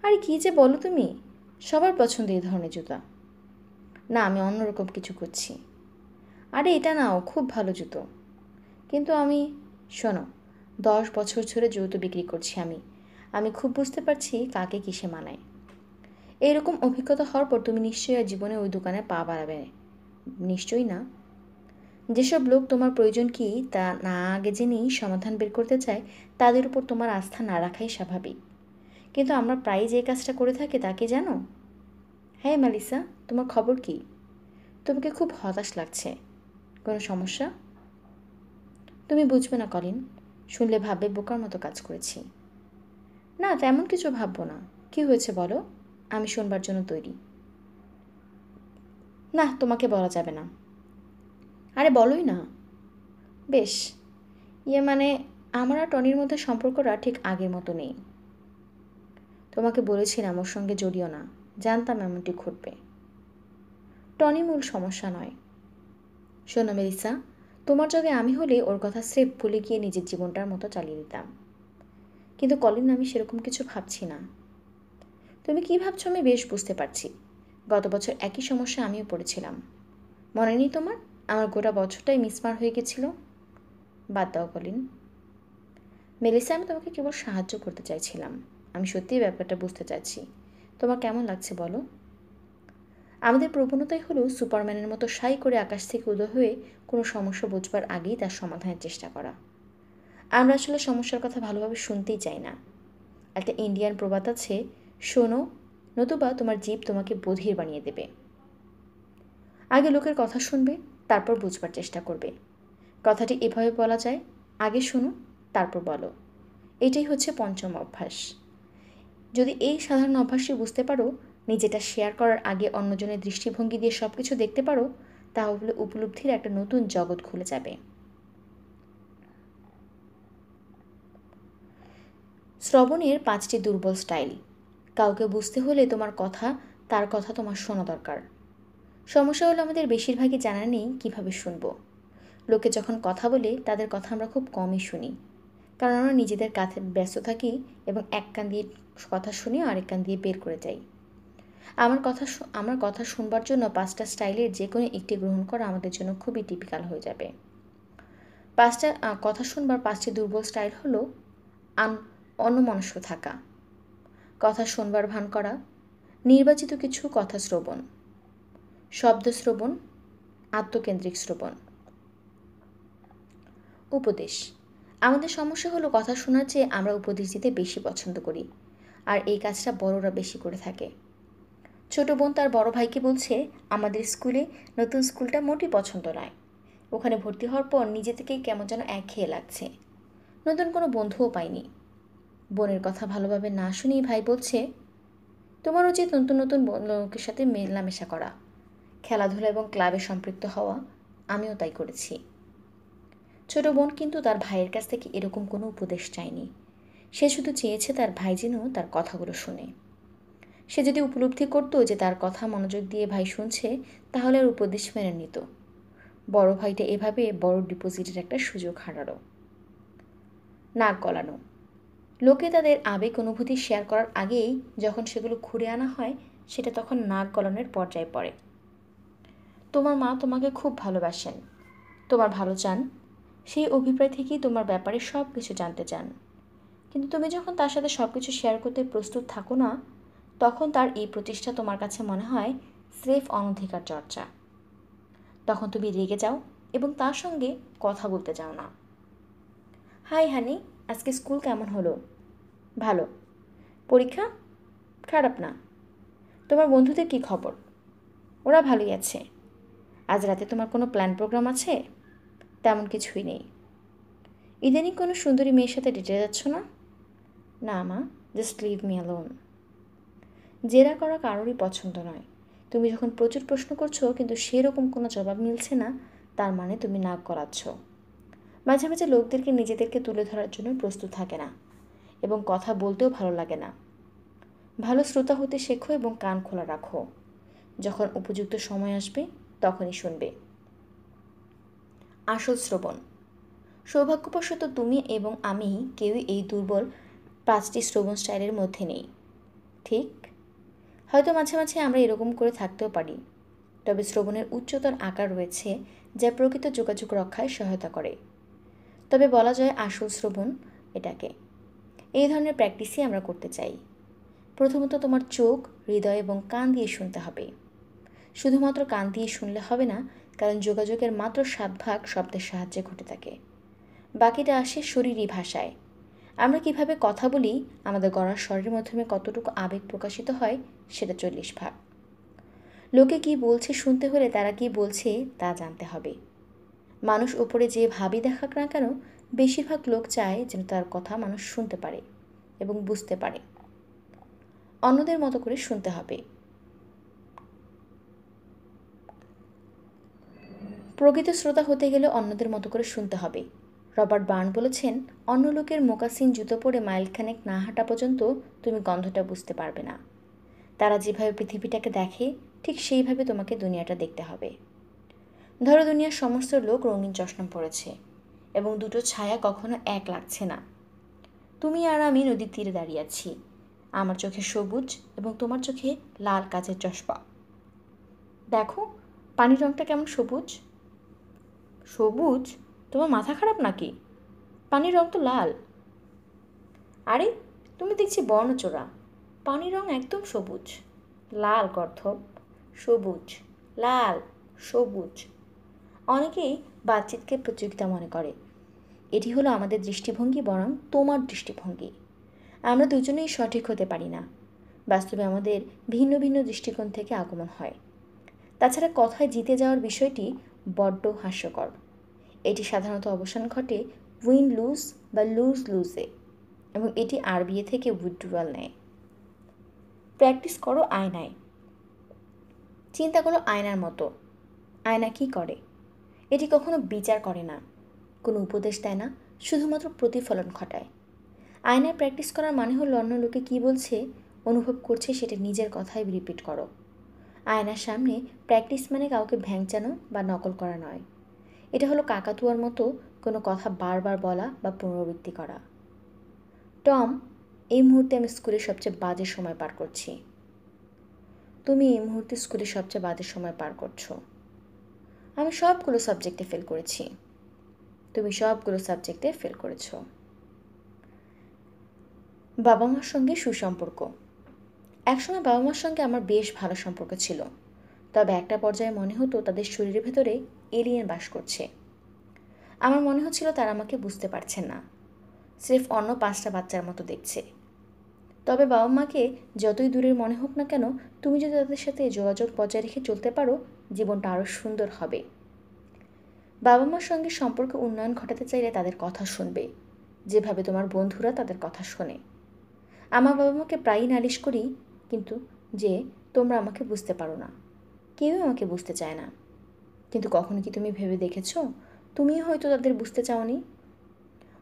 আরে কী যে বলো তুমি, সবার পছন্দ এই ধরনের জুতা। না, আমি অন্যরকম কিছু খুঁজছি। আরে এটা নাও, খুব ভালো জুতো। কিন্তু আমি, শোনো, 10 বছর ধরে জুতো বিক্রি করছি আমি। আমি খুব বুঝতে পারছি কাকে কিসে মানায়। এইরকম অভিজ্ঞতা হওয়ার পর তুমি নিশ্চয়ই আর জীবনে ওই দোকানে পা বাড়াবে। নিশ্চয়ই না। যেসব লোক তোমার প্রয়োজন কী তা না আগে জেনেই সমাধান বের করতে চায়, তাদের উপর তোমার আস্থা না রাখাই স্বাভাবিক। কিন্তু আমরা প্রায়ই যে কাজটা করে থাকি তা কি জানো? হ্যাঁ মালিসা, তোমার খবর কি? তোমাকে খুব হতাশ লাগছে। কোনো সমস্যা? তুমি বুঝবে না কলিন, শুনলে ভাববে বোকার মতো কাজ করেছি। না, তেমন কিছু ভাববো না। কি হয়েছে বলো, আমি শুনবার জন্য তৈরি। না, তোমাকে বলা যাবে না। আরে বলোই না। বেশ। মানে আমার আর টনির মধ্যে সম্পর্কটা ঠিক আগের মতো নেই। তোমাকে বলেছিলাম ওর সঙ্গে জড়িও না, জানতাম এমনটি ঘটবে। টনি মূল সমস্যা নয়। শোনো মেলিসা, তোমার জায়গায় আমি হলে ওর কথা স্রেফ ভুলে গিয়ে নিজের জীবনটার মতো চালিয়ে দিতাম। কিন্তু কলিন, আমি সেরকম কিছু ভাবছি না। তুমি কি ভাবছো আমি বেশ বুঝতে পারছি। গত বছর একই সমস্যা আমিও পড়েছিলাম। মনে নেই তোমার? আমার গোটা বছরটাই মিসমার হয়ে গেছিল। বাদ দাও কলিন। মেলিসা, আমি তোমাকে কেবল সাহায্য করতে চাইছিলাম। আমি সত্যিই ব্যাপারটা বুঝতে চাইছি। তোমার কেমন লাগছে বলো? আমাদের প্রবণতাই হলো সুপারম্যানের মতো সাই করে আকাশ থেকে উদয় হয়ে কোনো সমস্যা বুঝবার আগেই তার সমাধানের চেষ্টা করা। আমরা আসলে সমস্যার কথা ভালোভাবে শুনতেই চাই না। একটা ইন্ডিয়ান প্রবাদ আছে, শোনো, নতুবা তোমার জীব তোমাকে বধির বানিয়ে দেবে। আগে লোকের কথা শুনবে, তারপর বুঝবার চেষ্টা করবে। কথাটি এভাবে বলা যায়, আগে শোনো, তারপর বলো। এটাই হচ্ছে পঞ্চম অভ্যাস। যদি এই সাধারণ অভ্যাসটি বুঝতে পারো, নিজেটা শেয়ার করার আগে অন্যজনের দৃষ্টিভঙ্গি দিয়ে সব কিছু দেখতে পারো, তাহলে উপলব্ধির একটা নতুন জগৎ খুলে যাবে। শ্রবণের 5টি দুর্বল স্টাইল। কাউকে বুঝতে হলে তোমার কথা, তার কথা তোমার শোনা দরকার। সমস্যা হলো আমাদের বেশিরভাগই জানা নেই কীভাবে শুনবো। লোকে যখন কথা বলে তাদের কথা আমরা খুব কমই শুনি, কারণ আমরা নিজেদের কাছে ব্যস্ত থাকি এবং এক কান দিয়ে কথা শুনি আরেক কান দিয়ে বের করে যাই। আমার কথা শুনবার জন্য 5টা স্টাইলের যে কোনো একটি গ্রহণ করা আমাদের জন্য খুবই টিপিক্যাল হয়ে যাবে। কথা শুনবার 5টি দুর্বল স্টাইল হলো: অন্যমনস্ক থাকা, কথা শুনবার ভান করা, নির্বাচিত কিছু কথা শ্রবণ, শব্দ শ্রবণ, আত্মকেন্দ্রিক শ্রবণ। উপদেশ। আমাদের সমস্যা হলো কথা শোনার চেয়ে আমরা উপদেশ দিতে বেশি পছন্দ করি, আর এই কাজটা বড়রা বেশি করে থাকে। ছোট বোন তার বড় ভাইকে বলছে, আমাদের নতুন স্কুলটা মোটেই পছন্দ নয়। ওখানে ভর্তি হওয়ার পর নিজে থেকেই কেমন যেন একঘেয়ে লাগছে। নতুন কোনো বন্ধুও পাইনি। বোনের কথা ভালোভাবে না শুনেই ভাই বলছে, তোমার উচিত নতুন নতুন লোকের সাথে মেলামেশা করা, খেলাধুলা এবং ক্লাবে সম্পৃক্ত হওয়া। আমিও তাই করেছি। ছোট বোন কিন্তু তার ভাইয়ের কাছ থেকে এরকম কোনো উপদেশ চায়নি। সে শুধু চেয়েছে তার ভাই যেন তার কথাগুলো শোনে। সে যদি উপলব্ধি করতো যে তার কথা মনোযোগ দিয়ে ভাই শুনছে, তাহলে আর উপদেশ মেনে নিত। বড় ভাইটা এভাবে বড় ডিপোজিটের একটা সুযোগ হারালো। নাক গলানো। লোকে তাদের আবেগ অনুভূতি শেয়ার করার আগেই যখন সেগুলো ঘুরে আনা হয়, সেটা তখন নাক গলানোর পর্যায়ে পড়ে। তোমার মা তোমাকে খুব ভালোবাসেন, তোমার ভালো চান, সেই অভিপ্রায় থেকেই তোমার ব্যাপারে সব কিছু জানতে চান। কিন্তু তুমি যখন তার সাথে সব কিছু শেয়ার করতে প্রস্তুত থাকো না, তখন তার এই প্রচেষ্টা তোমার কাছে মনে হয় স্রেফ অনধিকার চর্চা। তখন তুমি রেগে যাও এবং তার সঙ্গে কথা বলতে চাও না। হাই হানি, আজকে স্কুল কেমন হলো? ভালো। পরীক্ষা? খারাপ না। তোমার বন্ধুদের কী খবর? ওরা ভালোই আছে। আজ রাতে তোমার কোনো প্ল্যান প্রোগ্রাম আছে? তেমন কিছুই নেই। ইদানিং কোনো সুন্দরী মেয়ের সাথে ডেটে যাচ্ছ না? না মা, জাস্ট লিভ মি অ্যালোন। জেরা করা কারোরই পছন্দ নয়। তুমি যখন প্রচুর প্রশ্ন করছো কিন্তু সেরকম কোনো জবাব মিলছে না, তার মানে তুমি নাক গলাচ্ছ। মাঝে মাঝে লোকদেরকে নিজেদেরকে তুলে ধরার জন্য প্রস্তুত থাকে না এবং কথা বলতেও ভালো লাগে না। ভালো শ্রোতা হতে শেখো এবং কান খোলা রাখো। যখন উপযুক্ত সময় আসবে তখনই শুনবে। আসল শ্রবণ। সৌভাগ্যবশত তুমি এবং আমি কেউই এই দুর্বল 5টি শ্রবণ স্টাইলের মধ্যে নেই, ঠিক? হয়তো মাঝে মাঝে আমরা এরকম করে থাকতেও পারি, তবে শ্রবণের উচ্চতর আকার রয়েছে যা প্রকৃত যোগাযোগ রক্ষায় সহায়তা করে। তবে বলা যায় আসল শ্রবণ এটাকে। এই ধরনের প্র্যাকটিসই আমরা করতে চাই। প্রথমত তোমার চোখ, হৃদয় এবং কান দিয়ে শুনতে হবে। শুধুমাত্র কান দিয়ে শুনলে হবে না, কারণ যোগাযোগের মাত্র 7 ভাগ শব্দের সাহায্যে ঘটে থাকে। বাকিটা আসে শরীরী ভাষায়। আমরা কিভাবে কথা বলি, আমাদের গলার স্বরের মাধ্যমে কতটুকু আবেগ প্রকাশিত হয়, সেটা 40 ভাগ। লোকে কি বলছে শুনতে হলে তারা কি বলছে তা জানতে হবে। মানুষ ওপরে যে ভাবই দেখাক না কেন, বেশিরভাগ লোক চায় যেন তার কথা মানুষ শুনতে পারে এবং বুঝতে পারে। অন্যদের মতো করে শুনতে হবে। প্রকৃত শ্রোতা হতে গেলে অন্যদের মতো করে শুনতে হবে। রবার্ট বার্ন বলেছেন, অন্য লোকের মোকাসিন জুতো পরে মাইলখানেক না হাঁটা পর্যন্ত তুমি গন্ধটা বুঝতে পারবে না। তারা যেভাবে পৃথিবীটাকে দেখে, ঠিক সেইভাবে তোমাকে দুনিয়াটা দেখতে হবে। ধরো দুনিয়ার সমস্ত লোক রঙিন চশমা পরেছে এবং দুটো ছায়া কখনো এক লাগছে না। তুমি আর আমি নদীর তীরে দাঁড়িয়ে আছি। আমার চোখে সবুজ এবং তোমার চোখে লাল কাচের চশমা। দেখো পানির রঙটা কেমন সবুজ। সবুজ? তোমার মাথা খারাপ নাকি? পানির রং তো লাল। আরে তুমি দেখছি বর্ণচোরা। পানির রং একদম সবুজ। লাল গর্ধব। সবুজ, লাল, সবুজ। অনেকেই বাতচিতকে প্রতিযোগিতা মনে করে। এটি হলো আমাদের দৃষ্টিভঙ্গি, বরং তোমার দৃষ্টিভঙ্গি। আমরা দুজনেই সঠিক হতে পারি না। বাস্তবে আমাদের ভিন্ন ভিন্ন দৃষ্টিকোণ থেকে আগমন হয়। তাছাড়া কথায় জিতে যাওয়ার বিষয়টি বড্ড হাস্যকর। এটি সাধারণত অবসান ঘটে উইন লুজ বা লুজ লুজে, এবং এটি আরবিএ থেকে উইথড্রুয়াল নেয়। প্র্যাকটিস করো আয়নায়। চিন্তা করো আয়নার মতো। আয়না কি করে? এটি কখনো বিচার করে না, কোনো উপদেশ দেয় না, শুধুমাত্র প্রতিফলন ঘটায়। আয়নায় প্র্যাকটিস করার মানে হলো অন্য লোকে কী বলছে, অনুভব করছে, সেটা নিজের কথাই রিপিট করো। আয়নার সামনে প্র্যাকটিস মানে কাউকে ভ্যাংচানো বা নকল করা নয়। এটা হলো কাকাতুয়ার মতো কোনো কথা বারবার বলা বা পুনরাবৃত্তি করা। টম, এই মুহূর্তে আমি স্কুলে সবচেয়ে বাজে সময় পার করছি। তুমি এই মুহূর্তে স্কুলে সবচেয়ে বাজে সময় পার করছো। আমি সবগুলো সাবজেক্টে ফেল করেছি। তুমি সবগুলো সাবজেক্টে ফেল করেছো। বাবা মার সঙ্গে সুসম্পর্ক। একসময় বাবা মার সঙ্গে আমার বেশ ভালো সম্পর্ক ছিল, তবে একটা পর্যায়ে মনে হতো তাদের শরীরের ভেতরে এলিয়েন বাস করছে। আমার মনে হচ্ছিল তারা আমাকে বুঝতে পারছেন না, স্রেফ অন্য 5টা বাচ্চার মতো দেখছে। তবে বাবা মাকে যতই দূরের মনে হোক না কেন, তুমি যদি তাদের সাথে যোগাযোগ বজায় রেখে চলতে পারো, জীবনটা আরও সুন্দর হবে। বাবা মার সঙ্গে সম্পর্ক উন্নয়ন ঘটাতে চাইলে তাদের কথা শুনবে, যেভাবে তোমার বন্ধুরা তাদের কথা শোনে। আমার বাবা মাকে প্রায়ই নালিশ করি, কিন্তু যে তোমরা আমাকে বুঝতে পারো না, কেউই আমাকে বুঝতে চায় না। কিন্তু কখনো কি তুমি ভেবে দেখেছো, তুমিও হয়তো তাদের বুঝতে চাওনি?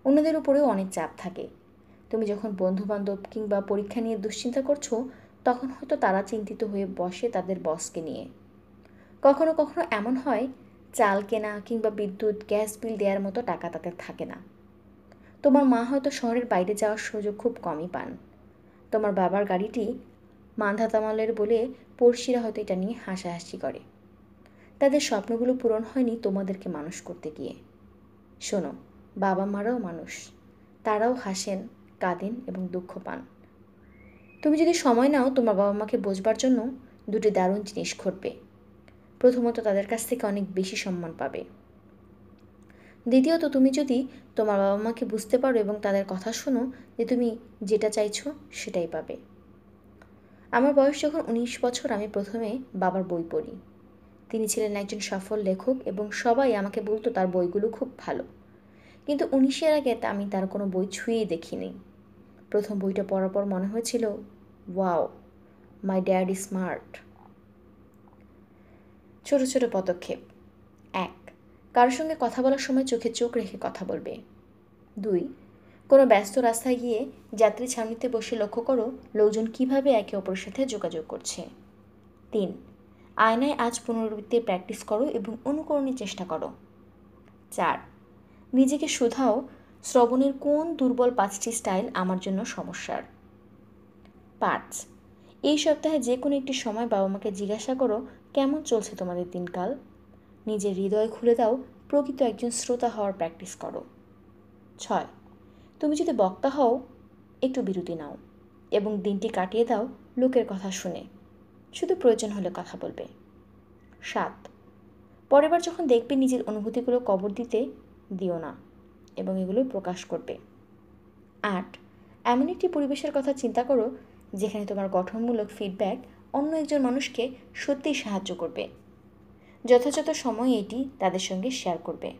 অন্যদের উপরেও অনেক চাপ থাকে। তুমি যখন বন্ধুবান্ধব কিংবা পরীক্ষা নিয়ে দুশ্চিন্তা করছো, তখন হয়তো তারা চিন্তিত হয়ে বসে তাদের বসকে নিয়ে। কখনো কখনো এমন হয়, চাল কেনা কিংবা বিদ্যুৎ গ্যাস বিল দেওয়ার মতো টাকা তাদের থাকে না। তোমার মা হয়তো শহরের বাইরে যাওয়ার সুযোগ খুব কমই পান। তোমার বাবার গাড়িটি মান্ধাতামালের বলে পড়শিরা হয়তো এটা নিয়ে হাসাহাসি করে। তাদের স্বপ্নগুলো পূরণ হয়নি তোমাদেরকে মানুষ করতে গিয়ে। শোনো, বাবা মারাও মানুষ, তারাও হাসেন, কাঁদেন এবং দুঃখ পান। তুমি যদি সময় নাও তোমার বাবা মাকে বোঝবার জন্য, দুটি দারুণ জিনিস ঘটবে। প্রথমত, তাদের কাছ থেকে অনেক বেশি সম্মান পাবে। দ্বিতীয়ত, তুমি যদি তোমার বাবা মাকে বুঝতে পারো এবং তাদের কথা শোনো, যে তুমি যেটা চাইছো সেটাই পাবে। আমার বয়স যখন 19 বছর, আমি প্রথমে বাবার বই পড়ি। তিনি ছিলেন একজন সফল লেখক এবং সবাই আমাকে বলতো তার বইগুলো খুব ভালো। কিন্তু 19-এর আগে আমি তার কোনো বই ছুঁয়েই দেখিনি। প্রথম বইটা পড়ার পর মনে হয়েছিল, wow, my dad is smart. ছোট ছোট পদক্ষেপ। 1. কারোর সঙ্গে কথা বলার সময় চোখে চোখ রেখে কথা বলবে। 2. কোনো ব্যস্ত রাস্তায় গিয়ে যাত্রী ছাউনিতে বসে লক্ষ্য করো লোকজন কিভাবে একে অপরের সাথে যোগাযোগ করছে। 3. আয়নায় আজ পুনরাবৃত্তির প্র্যাকটিস করো এবং অনুকরণের চেষ্টা করো। 4. নিজেকে শোধাও শ্রবণের কোন দুর্বল 5টি স্টাইল আমার জন্য সমস্যার। 5. এই সপ্তাহে যে কোনো একটি সময় বাবা মাকে জিজ্ঞাসা করো কেমন চলছে তোমাদের দিনকাল। নিজের হৃদয় খুলে দাও, প্রকৃত একজন শ্রোতা হওয়ার প্র্যাকটিস করো। 6. তুমি যদি বক্তা হও একটু বিরতি নাও এবং দিনটি কাটিয়ে দাও লোকের কথা শুনে, শুধু প্রয়োজন হলে কথা বলবে। 7. পরের বার যখন দেখবে নিজের অনুভূতিগুলো কবর দিতে দিও না এবং এগুলো প্রকাশ করবে। 8. এমন একটি পরিবেশের কথা চিন্তা করো যেখানে তোমার গঠনমূলক ফিডব্যাক অন্য একজন মানুষকে সত্যিই সাহায্য করবে। যথাযথ সময়ে এটি তাদের সঙ্গে শেয়ার করবে।